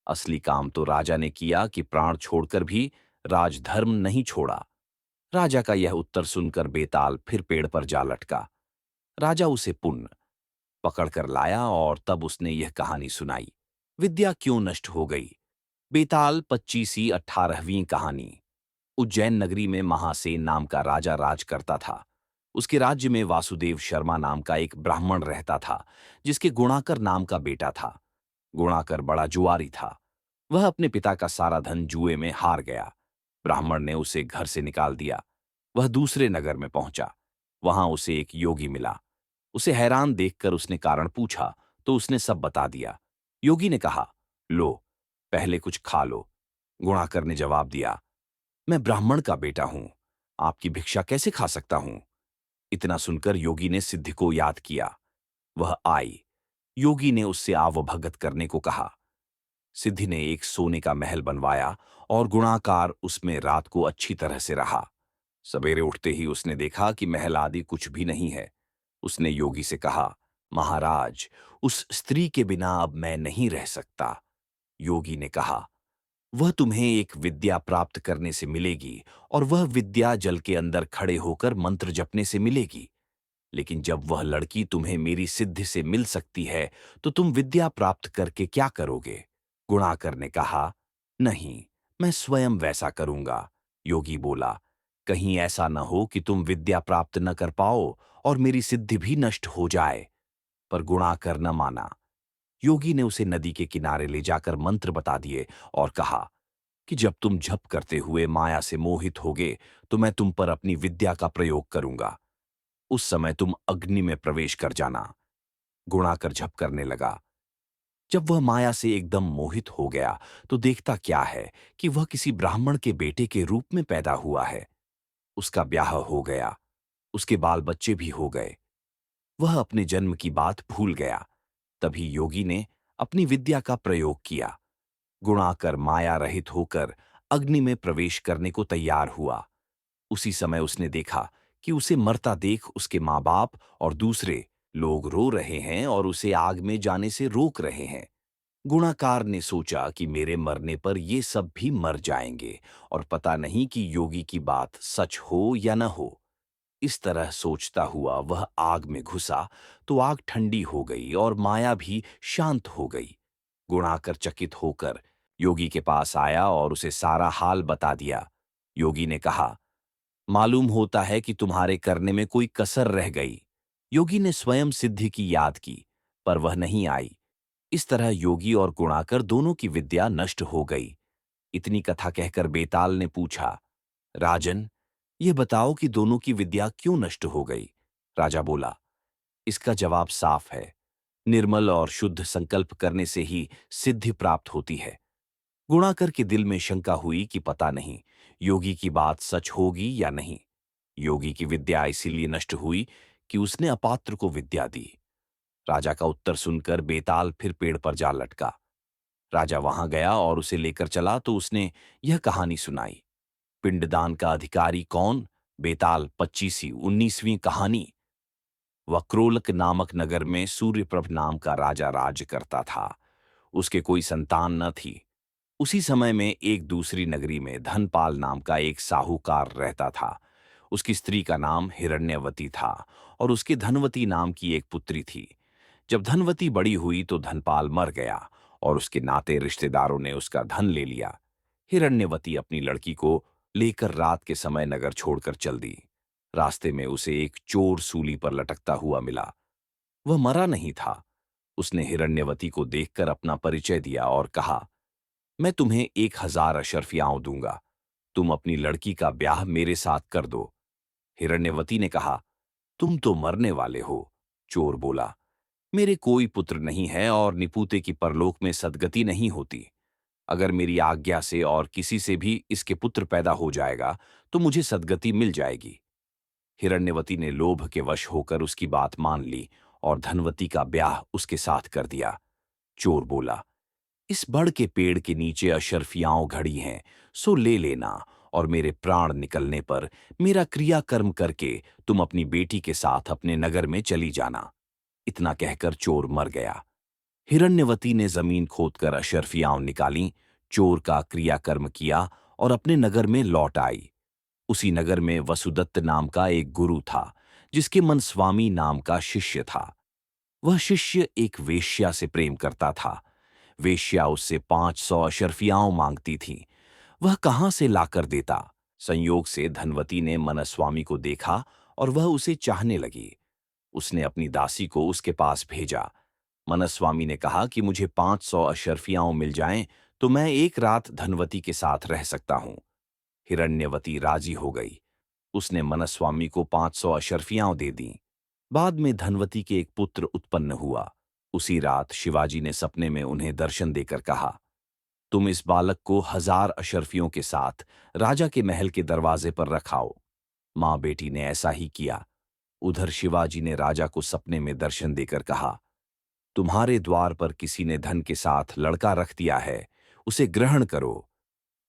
असली काम तो राजा ने किया कि प्राण छोड़कर भी राजधर्म नहीं छोड़ा। राजा का यह उत्तर सुनकर बेताल फिर पेड़ पर जा लटका। राजा उसे पुनः पकड़कर लाया और तब उसने यह कहानी सुनाई, विद्या क्यों नष्ट हो गई। बेताल 25वीं 18वीं कहानी। उज्जैन नगरी में महासेन नाम का राजा राज करता था। उसके राज्य में वासुदेव शर्मा नाम का एक ब्राह्मण रहता था, जिसके गुणाकर नाम का बेटा था। गुणाकर बड़ा जुआरी था। वह अपने पिता का सारा धन जुए में हार गया। ब्राह्मण ने उसे घर से निकाल दिया। वह दूसरे नगर में पहुंचा। वहां उसे एक योगी मिला। उसे हैरान देखकर उसने कारण पूछा तो उसने सब बता दिया। योगी ने कहा, लो, पहले कुछ खा लो। गुणाकर ने जवाब दिया, मैं ब्राह्मण का बेटा हूं, आपकी भिक्षा कैसे खा सकता हूं? इतना सुनकर योगी ने सिद्धि को याद किया। वह आई। योगी ने उससे आवभगत करने को कहा। सिद्धि ने एक सोने का महल बनवाया और गुणाकार उसमें रात को अच्छी तरह से रहा। सवेरे उठते ही उसने देखा कि महल आदि कुछ भी नहीं है। उसने योगी से कहा, महाराज, उस स्त्री के बिना अब मैं नहीं रह सकता। योगी ने कहा, वह तुम्हें एक विद्या प्राप्त करने से मिलेगी और वह विद्या जल के अंदर खड़े होकर मंत्र जपने से मिलेगी। लेकिन जब वह लड़की तुम्हें मेरी सिद्धि से मिल सकती है तो तुम विद्या प्राप्त करके क्या करोगे? गुणाकर ने कहा, नहीं, मैं स्वयं वैसा करूंगा। योगी बोला, कहीं ऐसा न हो कि तुम विद्या प्राप्त न कर पाओ और मेरी सिद्धि भी नष्ट हो जाए। पर गुणाकर न माना। योगी ने उसे नदी के किनारे ले जाकर मंत्र बता दिए और कहा कि जब तुम जप करते हुए माया से मोहित होगे तो मैं तुम पर अपनी विद्या का प्रयोग करूंगा। उस समय तुम अग्नि में प्रवेश कर जाना। गुणाकर जप करने लगा। जब वह माया से एकदम मोहित हो गया तो देखता क्या है कि वह किसी ब्राह्मण के बेटे के रूप में पैदा हुआ है। उसका ब्याह हो गया। उसके बाल बच्चे भी हो गए। वह अपने जन्म की बात भूल गया। तभी योगी ने अपनी विद्या का प्रयोग किया। गुणाकर माया रहित होकर अग्नि में प्रवेश करने को तैयार हुआ। उसी समय उसने देखा कि उसे मरता देख उसके माँ बाप और दूसरे लोग रो रहे हैं और उसे आग में जाने से रोक रहे हैं। गुणाकार ने सोचा कि मेरे मरने पर ये सब भी मर जाएंगे और पता नहीं कि योगी की बात सच हो या न हो। इस तरह सोचता हुआ वह आग में घुसा तो आग ठंडी हो गई और माया भी शांत हो गई। गुणाकर चकित होकर योगी के पास आया और उसे सारा हाल बता दिया। योगी ने कहा, मालूम होता है कि तुम्हारे करने में कोई कसर रह गई। योगी ने स्वयं सिद्धि की याद की, पर वह नहीं आई। इस तरह योगी और गुणाकर दोनों की विद्या नष्ट हो गई। इतनी कथा कहकर बेताल ने पूछा, राजन, ये बताओ कि दोनों की विद्या क्यों नष्ट हो गई? राजा बोला, इसका जवाब साफ है। निर्मल और शुद्ध संकल्प करने से ही सिद्धि प्राप्त होती है। गुणाकर के दिल में शंका हुई कि पता नहीं योगी की बात सच होगी या नहीं। योगी की विद्या इसीलिए नष्ट हुई कि उसने अपात्र को विद्या दी। राजा का उत्तर सुनकर बेताल फिर पेड़ पर जा लटका। राजा वहां गया और उसे लेकर चला तो उसने यह कहानी सुनाई। पिंडदान का अधिकारी कौन? बेताल 25वीं 19वीं कहानी। वक्रोलक नामक नगर में सूर्यप्रभ नाम का राजा राज करता था। उसके कोई संतान न थी। उसी समय में एक दूसरी नगरी में धनपाल नाम का एक साहूकार रहता था। उसकी स्त्री का नाम हिरण्यवती था और उसके धनवती नाम की एक पुत्री थी। जब धनवती बड़ी हुई तो धनपाल मर गया और उसके नाते रिश्तेदारों ने उसका धन ले लिया। हिरण्यवती अपनी लड़की को लेकर रात के समय नगर छोड़कर चल दी। रास्ते में उसे एक चोर सूली पर लटकता हुआ मिला। वह मरा नहीं था। उसने हिरण्यवती को देखकर अपना परिचय दिया और कहा, मैं तुम्हें 1,000 अशर्फियाओं दूंगा। तुम अपनी लड़की का ब्याह मेरे साथ कर दो। हिरण्यवती ने कहा, तुम तो मरने वाले हो। चोर बोला, मेरे कोई पुत्र नहीं है और निपूते की परलोक में सदगति नहीं होती। अगर मेरी आज्ञा से और किसी से भी इसके पुत्र पैदा हो जाएगा तो मुझे सदगति मिल जाएगी। हिरण्यवती ने लोभ के वश होकर उसकी बात मान ली और धनवती का ब्याह उसके साथ कर दिया। चोर बोला, इस बड़ के पेड़ के नीचे अशर्फियाओं घड़ी हैं, सो ले लेना और मेरे प्राण निकलने पर मेरा क्रियाकर्म करके तुम अपनी बेटी के साथ अपने नगर में चली जाना। इतना कहकर चोर मर गया। हिरण्यवती ने जमीन खोदकर अशर्फियाओं निकाली, चोर का क्रियाकर्म किया और अपने नगर में लौट आई। उसी नगर में वसुदत्त नाम का एक गुरु था, जिसके मन स्वामी नाम का शिष्य था। वह शिष्य एक वेश्या से प्रेम करता था। वेश्या उससे 500 अशर्फियाओं मांगती थी। वह कहां से लाकर देता। संयोग से धनवती ने मनस्वामी को देखा और वह उसे चाहने लगी। उसने अपनी दासी को उसके पास भेजा। मनस्वामी ने कहा कि मुझे 500 अशर्फियाओं मिल जाएं तो मैं एक रात धनवती के साथ रह सकता हूं। हिरण्यवती राजी हो गई। उसने मनस्वामी को 500 अशर्फियां दे दी। बाद में धनवती के एक पुत्र उत्पन्न हुआ। उसी रात शिवाजी ने सपने में उन्हें दर्शन देकर कहा, तुम इस बालक को 1,000 अशर्फियों के साथ राजा के महल के दरवाजे पर रखाओ। मां बेटी ने ऐसा ही किया। उधर शिवाजी ने राजा को सपने में दर्शन देकर कहा, तुम्हारे द्वार पर किसी ने धन के साथ लड़का रख दिया है, उसे ग्रहण करो।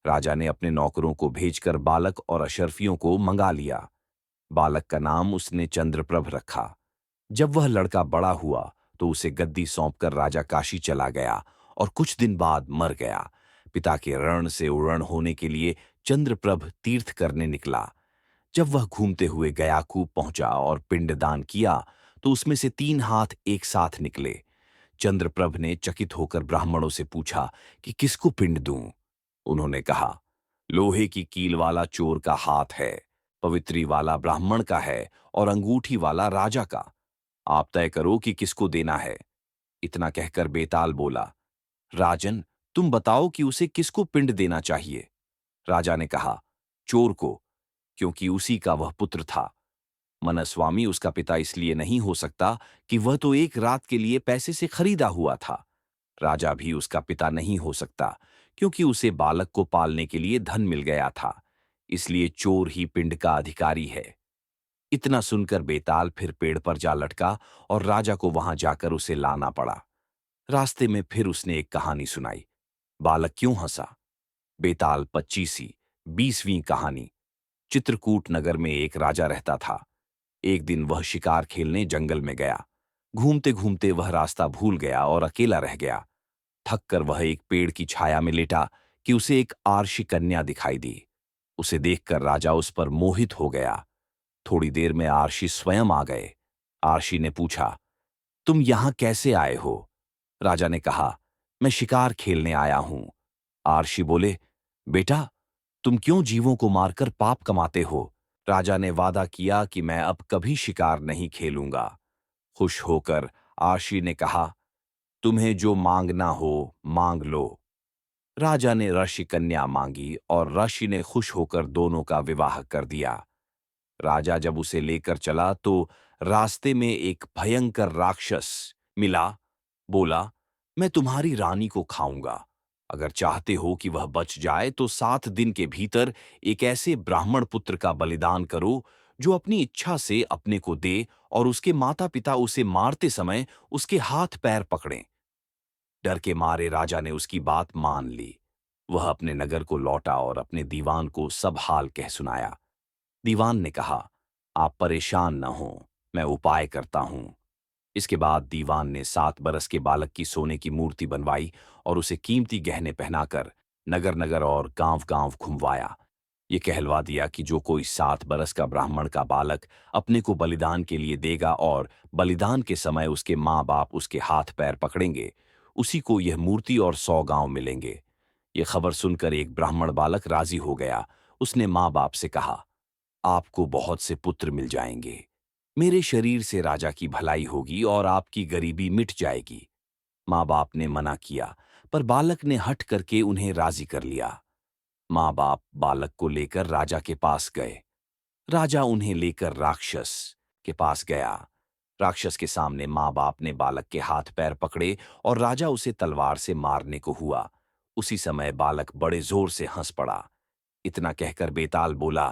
राजा ने अपने नौकरों को भेजकर बालक और अशर्फियों को मंगा लिया। बालक का नाम उसने चंद्रप्रभ रखा। जब वह लड़का बड़ा हुआ तो उसे गद्दी सौंपकर राजा काशी चला गया और कुछ दिन बाद मर गया। पिता के ऋण से उऋण होने के लिए चंद्रप्रभ तीर्थ करने निकला। जब वह घूमते हुए गयाकूप पहुंचा और पिंडदान किया तो उसमें से 3 हाथ एक साथ निकले। चंद्रप्रभ ने चकित होकर ब्राह्मणों से पूछा कि किसको पिंड दूं। उन्होंने कहा, लोहे की कील वाला चोर का हाथ है, पवित्री वाला ब्राह्मण का है और अंगूठी वाला राजा का। आप तय करो कि किसको देना है। इतना कहकर बेताल बोला, राजन, तुम बताओ कि उसे किसको पिंड देना चाहिए। राजा ने कहा, चोर को, क्योंकि उसी का वह पुत्र था। मनस्वामी उसका पिता इसलिए नहीं हो सकता कि वह तो एक रात के लिए पैसे से खरीदा हुआ था। राजा भी उसका पिता नहीं हो सकता क्योंकि उसे बालक को पालने के लिए धन मिल गया था। इसलिए चोर ही पिंड का अधिकारी है। इतना सुनकर बेताल फिर पेड़ पर जा लटका और राजा को वहां जाकर उसे लाना पड़ा। रास्ते में फिर उसने एक कहानी सुनाई। बालक क्यों हंसा। बेताल 25वीं 20वीं कहानी। चित्रकूट नगर में एक राजा रहता था। एक दिन वह शिकार खेलने जंगल में गया। घूमते घूमते वह रास्ता भूल गया और अकेला रह गया। थक कर वह एक पेड़ की छाया में लेटा कि उसे एक आर्षी कन्या दिखाई दी। उसे देखकर राजा उस पर मोहित हो गया। थोड़ी देर में आर्षी स्वयं आ गए। आर्षी ने पूछा, तुम यहां कैसे आए हो। राजा ने कहा, मैं शिकार खेलने आया हूं। आर्षी बोले, बेटा, तुम क्यों जीवों को मारकर पाप कमाते हो। राजा ने वादा किया कि मैं अब कभी शिकार नहीं खेलूंगा। खुश होकर आर्षी ने कहा, तुम्हें जो मांगना हो मांग लो। राजा ने ऋषि कन्या मांगी और ऋषि ने खुश होकर दोनों का विवाह कर दिया। राजा जब उसे लेकर चला तो रास्ते में एक भयंकर राक्षस मिला। बोला, मैं तुम्हारी रानी को खाऊंगा। अगर चाहते हो कि वह बच जाए तो 7 दिन के भीतर एक ऐसे ब्राह्मण पुत्र का बलिदान करो जो अपनी इच्छा से अपने को दे और उसके माता पिता उसे मारते समय उसके हाथ पैर पकड़ें। डर के मारे राजा ने उसकी बात मान ली। वह अपने नगर को लौटा और अपने दीवान को सब हाल कह सुनाया। दीवान ने कहा, आप परेशान न हो, मैं उपाय करता हूं। इसके बाद दीवान ने 7 बरस के बालक की सोने की मूर्ति बनवाई और उसे कीमती गहने पहनाकर नगर नगर और गांव गांव घुमवाया। ये कहलवा दिया कि जो कोई 7 बरस का ब्राह्मण का बालक अपने को बलिदान के लिए देगा और बलिदान के समय उसके माँ बाप उसके हाथ पैर पकड़ेंगे, उसी को यह मूर्ति और 100 गांव मिलेंगे। ये खबर सुनकर एक ब्राह्मण बालक राजी हो गया। उसने माँ बाप से कहा, आपको बहुत से पुत्र मिल जाएंगे। मेरे शरीर से राजा की भलाई होगी और आपकी गरीबी मिट जाएगी। माँ बाप ने मना किया, पर बालक ने हट करके उन्हें राजी कर लिया। माँ बाप बालक को लेकर राजा के पास गए। राजा उन्हें लेकर राक्षस के पास गया। राक्षस के सामने माँ बाप ने बालक के हाथ पैर पकड़े और राजा उसे तलवार से मारने को हुआ। उसी समय बालक बड़े जोर से हंस पड़ा। इतना कहकर बेताल बोला,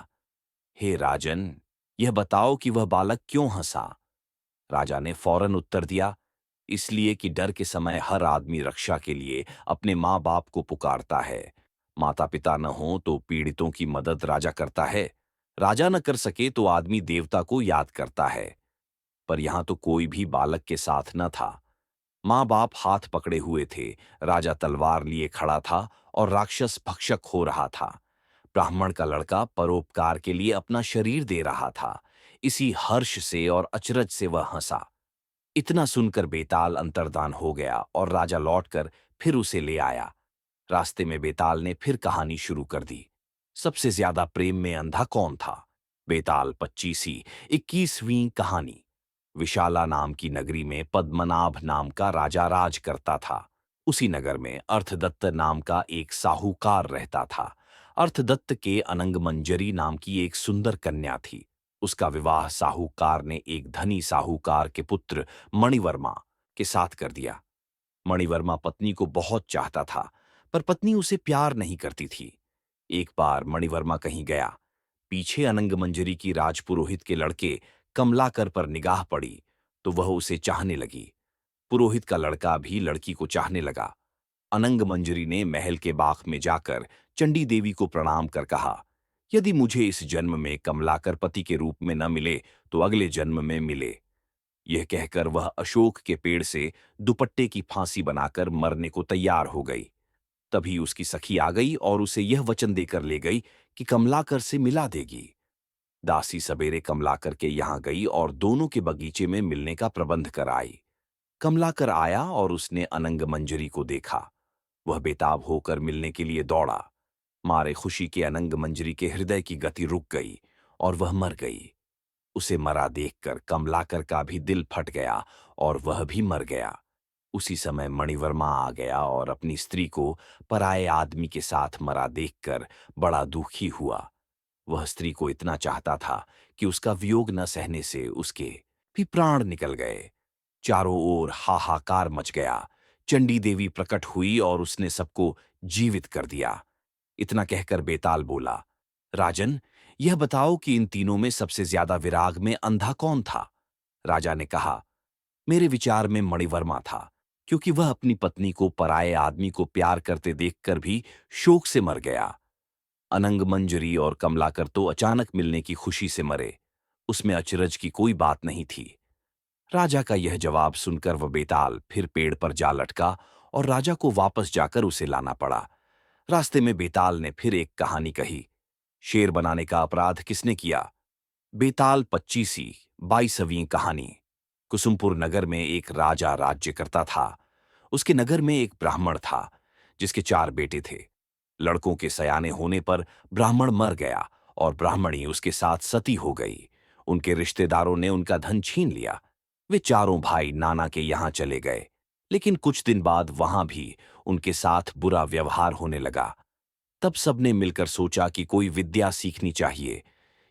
हे राजन, यह बताओ कि वह बालक क्यों हंसा। राजा ने फौरन उत्तर दिया, इसलिए कि डर के समय हर आदमी रक्षा के लिए अपने माँ बाप को पुकारता है। माता पिता न हो तो पीड़ितों की मदद राजा करता है। राजा न कर सके तो आदमी देवता को याद करता है। पर यहां तो कोई भी बालक के साथ न था। माँ बाप हाथ पकड़े हुए थे, राजा तलवार लिए खड़ा था और राक्षस भक्षक हो रहा था। ब्राह्मण का लड़का परोपकार के लिए अपना शरीर दे रहा था। इसी हर्ष से और अचरज से वह हंसा। इतना सुनकर बेताल अंतर्धान हो गया और राजा लौटकर फिर उसे ले आया। रास्ते में बेताल ने फिर कहानी शुरू कर दी। सबसे ज्यादा प्रेम में अंधा कौन था। बेताल 25वीं 21वीं कहानी। विशाला नाम की नगरी में पद्मनाभ नाम का राजा राज करता था। उसी नगर में अर्थदत्त नाम का एक साहूकार रहता था। अर्थदत्त के अनंग मंजरी नाम की एक सुंदर कन्या थी। उसका विवाह साहूकार ने एक धनी साहूकार के पुत्र मणिवर्मा के साथ कर दिया। मणिवर्मा पत्नी को बहुत चाहता था, पर पत्नी उसे प्यार नहीं करती थी। एक बार मणिवर्मा कहीं गया। पीछे अनंग मंजरी की राजपुरोहित के लड़के कमलाकर पर निगाह पड़ी तो वह उसे चाहने लगी। पुरोहित का लड़का भी लड़की को चाहने लगा। अनंग मंजरी ने महल के बाग में जाकर चंडी देवी को प्रणाम कर कहा, यदि मुझे इस जन्म में कमलाकर पति के रूप में न मिले तो अगले जन्म में मिले। यह कहकर वह अशोक के पेड़ से दुपट्टे की फांसी बनाकर मरने को तैयार हो गई। तभी उसकी सखी आ गई और उसे यह वचन देकर ले गई कि कमलाकर से मिला देगी। दासी सवेरे कमलाकर के यहाँ गई और दोनों के बगीचे में मिलने का प्रबंध कर आई। कमलाकर आया और उसने अनंग मंजरी को देखा। वह बेताब होकर मिलने के लिए दौड़ा। मारे खुशी के अनंग मंजरी के हृदय की गति रुक गई और वह मर गई। उसे मरा देखकर कमलाकर का भी दिल फट गया और वह भी मर गया। उसी समय मणिवर्मा आ गया और अपनी स्त्री को पराये आदमी के साथ मरा देखकर बड़ा दुखी हुआ। वह स्त्री को इतना चाहता था कि उसका वियोग न सहने से उसके भी प्राण निकल गए। चारों ओर हाहाकार मच गया। चंडी देवी प्रकट हुई और उसने सबको जीवित कर दिया। इतना कहकर बेताल बोला, राजन, यह बताओ कि इन तीनों में सबसे ज्यादा विराग में अंधा कौन था। राजा ने कहा, मेरे विचार में मणिवर्मा था, क्योंकि वह अपनी पत्नी को पराये आदमी को प्यार करते देखकर भी शोक से मर गया। अनंग मंजरी और कमलाकर तो अचानक मिलने की खुशी से मरे। उसमें अचरज की कोई बात नहीं थी। राजा का यह जवाब सुनकर वह बेताल फिर पेड़ पर जा लटका और राजा को वापस जाकर उसे लाना पड़ा। रास्ते में बेताल ने फिर एक कहानी कही। शेर बनाने का अपराध किसने किया। बेताल 25वीं 22वीं कहानी। कुसुमपुर नगर में एक राजा राज्य करता था। उसके नगर में एक ब्राह्मण था जिसके 4 बेटे थे। लड़कों के सयाने होने पर ब्राह्मण मर गया और ब्राह्मणी उसके साथ सती हो गई। उनके रिश्तेदारों ने उनका धन छीन लिया। वे चारों भाई नाना के यहां चले गए, लेकिन कुछ दिन बाद वहां भी उनके साथ बुरा व्यवहार होने लगा। तब सबने मिलकर सोचा कि कोई विद्या सीखनी चाहिए।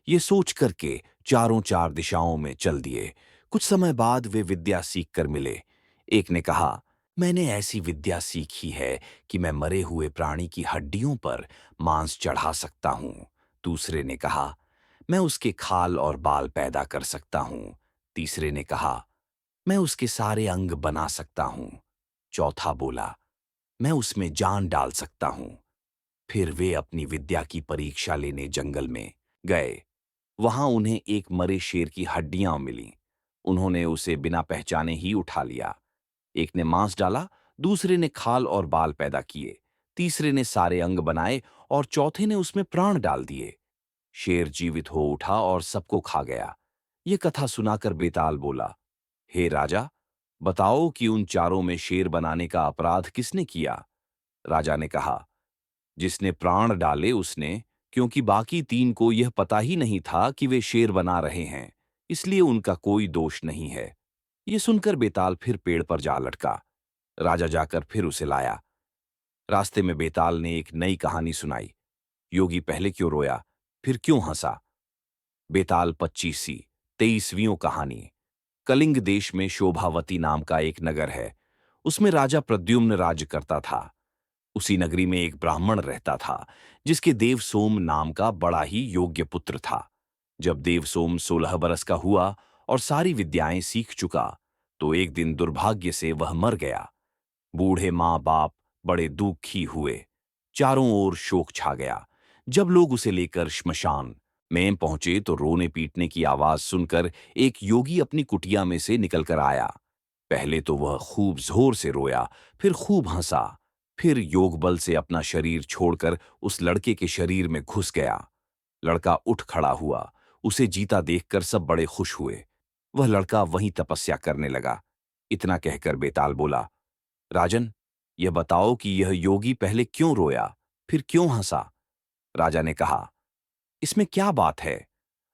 ये सोच करके चारों 4 दिशाओं में चल दिए। कुछ समय बाद वे विद्या सीख कर मिले। एक ने कहा, मैंने ऐसी विद्या सीखी है कि मैं मरे हुए प्राणी की हड्डियों पर मांस चढ़ा सकता हूं। दूसरे ने कहा, मैं उसके खाल और बाल पैदा कर सकता हूं। तीसरे ने कहा, मैं उसके सारे अंग बना सकता हूं। चौथा बोला, मैं उसमें जान डाल सकता हूं। फिर वे अपनी विद्या की परीक्षा लेने जंगल में गए। वहां उन्हें एक मरे शेर की हड्डियां मिलीं। उन्होंने उसे बिना पहचाने ही उठा लिया। एक ने मांस डाला, दूसरे ने खाल और बाल पैदा किए, तीसरे ने सारे अंग बनाए और चौथे ने उसमें प्राण डाल दिए। शेर जीवित हो उठा और सबको खा गया। ये कथा सुनाकर बेताल बोला, हे राजा, बताओ कि उन चारों में शेर बनाने का अपराध किसने किया? राजा ने कहा, जिसने प्राण डाले उसने, क्योंकि बाकी तीन को यह पता ही नहीं था कि वे शेर बना रहे हैं, इसलिए उनका कोई दोष नहीं है। ये सुनकर बेताल फिर पेड़ पर जा लटका। राजा जाकर फिर उसे लाया। रास्ते में बेताल ने एक नई कहानी सुनाई। योगी पहले क्यों रोया, फिर क्यों हंसा? बेताल 25वीं 23वीं कहानी। कलिंग देश में शोभावती नाम का एक नगर है। उसमें राजा प्रद्युम्न राज्य करता था। उसी नगरी में एक ब्राह्मण रहता था, जिसके देवसोम नाम का बड़ा ही योग्य पुत्र था। जब देवसोम 16 बरस का हुआ और सारी विद्याएं सीख चुका, तो एक दिन दुर्भाग्य से वह मर गया। बूढ़े माँ बाप बड़े दुखी हुए। चारों ओर शोक छा गया। जब लोग उसे लेकर श्मशान में पहुंचे तो रोने पीटने की आवाज सुनकर एक योगी अपनी कुटिया में से निकलकर आया। पहले तो वह खूब जोर से रोया, फिर खूब हंसा, फिर योग बल से अपना शरीर छोड़कर उस लड़के के शरीर में घुस गया। लड़का उठ खड़ा हुआ। उसे जीता देखकर सब बड़े खुश हुए। वह लड़का वहीं तपस्या करने लगा। इतना कहकर बेताल बोला, राजन, यह बताओ कि यह योगी पहले क्यों रोया, फिर क्यों हंसा? राजा ने कहा, इसमें क्या बात है?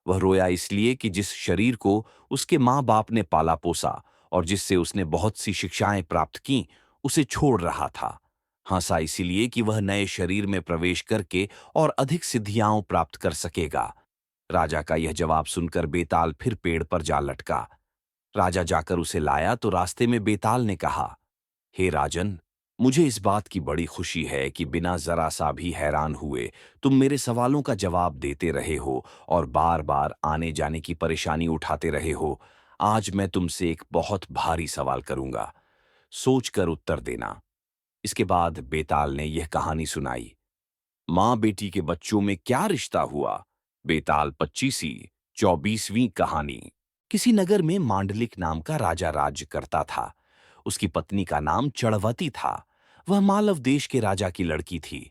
वह रोया इसलिए कि जिस शरीर को उसके माँ बाप ने पाला पोसा और जिससे उसने बहुत सी शिक्षाएं प्राप्त की, उसे छोड़ रहा था। हंसा इसीलिए कि वह नए शरीर में प्रवेश करके और अधिक सिद्धियां प्राप्त कर सकेगा। राजा का यह जवाब सुनकर बेताल फिर पेड़ पर जा लटका। राजा जाकर उसे लाया तो रास्ते में बेताल ने कहा, हे राजन, मुझे इस बात की बड़ी खुशी है कि बिना जरा सा भी हैरान हुए तुम मेरे सवालों का जवाब देते रहे हो और बार बार आने जाने की परेशानी उठाते रहे हो। आज मैं तुमसे एक बहुत भारी सवाल करूंगा, सोचकर उत्तर देना। इसके बाद बेताल ने यह कहानी सुनाई। माँ बेटी के बच्चों में क्या रिश्ता हुआ? बेताल 25वीं 24वीं कहानी। किसी नगर में मांडलिक नाम का राजा राज्य करता था। उसकी पत्नी का नाम चड़वती था। वह मालव देश के राजा की लड़की थी।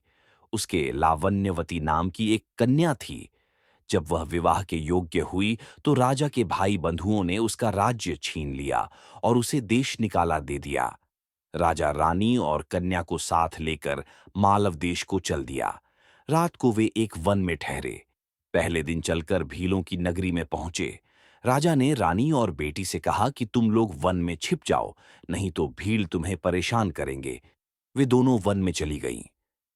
उसके लावण्यवती नाम की एक कन्या थी। जब वह विवाह के योग्य हुई तो राजा के भाई बंधुओं ने उसका राज्य छीन लिया और उसे देश निकाला दे दिया। राजा रानी और कन्या को साथ लेकर मालव देश को चल दिया। रात को वे एक वन में ठहरे। पहले दिन चलकर भीलों की नगरी में पहुंचे। राजा ने रानी और बेटी से कहा कि तुम लोग वन में छिप जाओ, नहीं तो भील तुम्हें परेशान करेंगे। वे दोनों वन में चली गईं।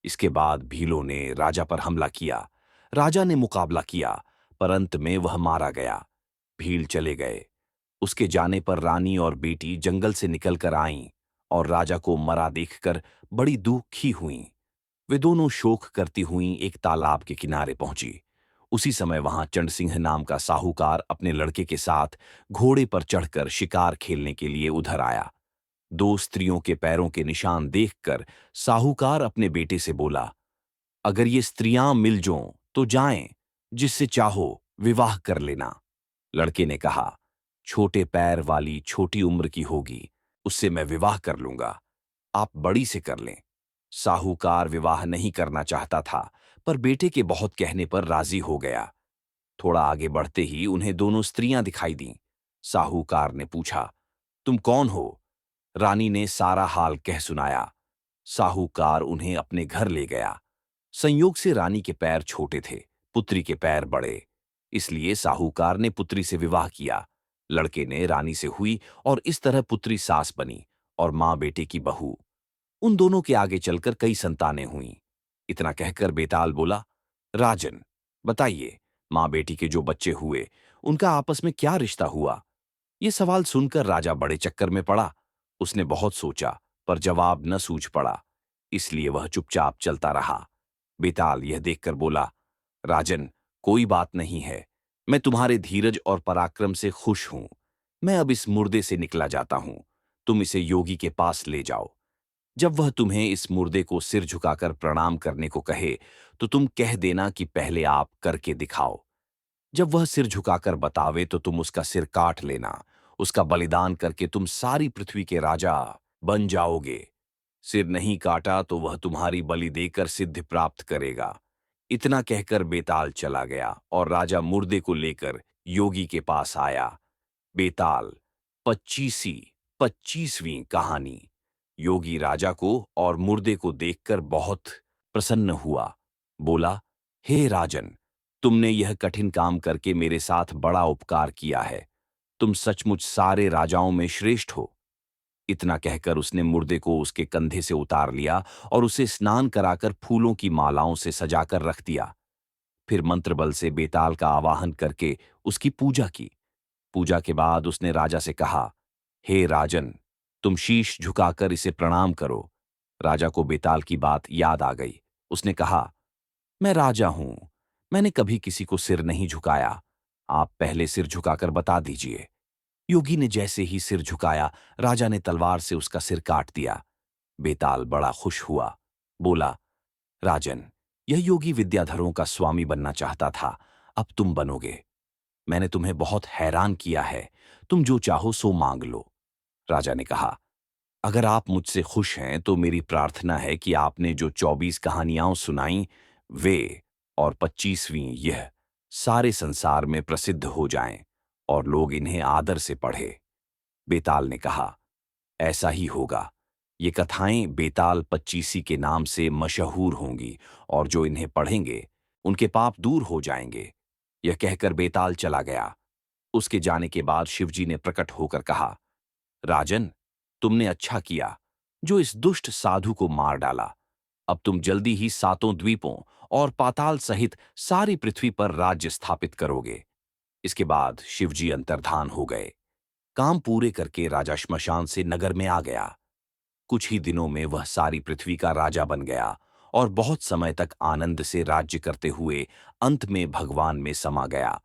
इसके बाद भीलों ने राजा पर हमला किया। राजा ने मुकाबला किया, पर अंत में वह मारा गया। भील चले गए। उसके जाने पर रानी और बेटी जंगल से निकलकर आईं और राजा को मरा देखकर बड़ी दुखी हुईं। वे दोनों शोक करती हुईं एक तालाब के किनारे पहुंची। उसी समय वहां चंडसिंह नाम का साहूकार अपने लड़के के साथ घोड़े पर चढ़कर शिकार खेलने के लिए उधर आया। दो स्त्रियों के पैरों के निशान देखकर साहूकार अपने बेटे से बोला, अगर ये स्त्रियां मिल जों तो जाएं, जिससे चाहो विवाह कर लेना। लड़के ने कहा, छोटे पैर वाली छोटी उम्र की होगी, उससे मैं विवाह कर लूंगा, आप बड़ी से कर लें। साहूकार विवाह नहीं करना चाहता था, पर बेटे के बहुत कहने पर राजी हो गया। थोड़ा आगे बढ़ते ही उन्हें दोनों स्त्रियां दिखाई दीं। साहूकार ने पूछा, तुम कौन हो? रानी ने सारा हाल कह सुनाया। साहूकार उन्हें अपने घर ले गया। संयोग से रानी के पैर छोटे थे, पुत्री के पैर बड़े, इसलिए साहूकार ने पुत्री से विवाह किया। लड़के ने रानी से हुई और इस तरह पुत्री सास बनी और मां बेटे की बहू। उन दोनों के आगे चलकर कई संतानें हुईं। इतना कहकर बेताल बोला, राजन, बताइए, मां बेटी के जो बच्चे हुए उनका आपस में क्या रिश्ता हुआ? ये सवाल सुनकर राजा बड़े चक्कर में पड़ा। उसने बहुत सोचा, पर जवाब न सूझ पड़ा, इसलिए वह चुपचाप चलता रहा। बेताल यह देखकर बोला, राजन, कोई बात नहीं है, मैं तुम्हारे धीरज और पराक्रम से खुश हूं। मैं अब इस मुर्दे से निकला जाता हूं। तुम इसे योगी के पास ले जाओ। जब वह तुम्हें इस मुर्दे को सिर झुकाकर प्रणाम करने को कहे, तो तुम कह देना कि पहले आप करके दिखाओ। जब वह सिर झुकाकर बतावे तो तुम उसका सिर काट लेना। उसका बलिदान करके तुम सारी पृथ्वी के राजा बन जाओगे। सिर नहीं काटा तो वह तुम्हारी बलि देकर सिद्धि प्राप्त करेगा। इतना कहकर बेताल चला गया और राजा मुर्दे को लेकर योगी के पास आया। बेताल 25वीं कहानी। योगी राजा को और मुर्दे को देखकर बहुत प्रसन्न हुआ। बोला, हे राजन, तुमने यह कठिन काम करके मेरे साथ बड़ा उपकार किया है। तुम सचमुच सारे राजाओं में श्रेष्ठ हो। इतना कहकर उसने मुर्दे को उसके कंधे से उतार लिया और उसे स्नान कराकर फूलों की मालाओं से सजाकर रख दिया। फिर मंत्र बल से बेताल का आवाहन करके उसकी पूजा की। पूजा के बाद उसने राजा से कहा, हे राजन, तुम शीश झुकाकर इसे प्रणाम करो। राजा को बेताल की बात याद आ गई। उसने कहा, मैं राजा हूं, मैंने कभी किसी को सिर नहीं झुकाया। आप पहले सिर झुकाकर बता दीजिए। योगी ने जैसे ही सिर झुकाया, राजा ने तलवार से उसका सिर काट दिया। बेताल बड़ा खुश हुआ। बोला, राजन, यह योगी विद्याधरों का स्वामी बनना चाहता था, अब तुम बनोगे। मैंने तुम्हें बहुत हैरान किया है, तुम जो चाहो सो मांग लो। राजा ने कहा, अगर आप मुझसे खुश हैं तो मेरी प्रार्थना है कि आपने जो 24 कहानियां सुनाई, वे और 25वीं यह सारे संसार में प्रसिद्ध हो जाएं और लोग इन्हें आदर से पढ़े। बेताल ने कहा, ऐसा ही होगा। ये कथाएं बेताल पच्चीसी के नाम से मशहूर होंगी और जो इन्हें पढ़ेंगे उनके पाप दूर हो जाएंगे। यह कहकर बेताल चला गया। उसके जाने के बाद शिवजी ने प्रकट होकर कहा, राजन, तुमने अच्छा किया जो इस दुष्ट साधु को मार डाला। अब तुम जल्दी ही सातों द्वीपों और पाताल सहित सारी पृथ्वी पर राज्य स्थापित करोगे। इसके बाद शिवजी अंतर्धान हो गए। काम पूरे करके राजा श्मशान से नगर में आ गया। कुछ ही दिनों में वह सारी पृथ्वी का राजा बन गया और बहुत समय तक आनंद से राज्य करते हुए अंत में भगवान में समा गया।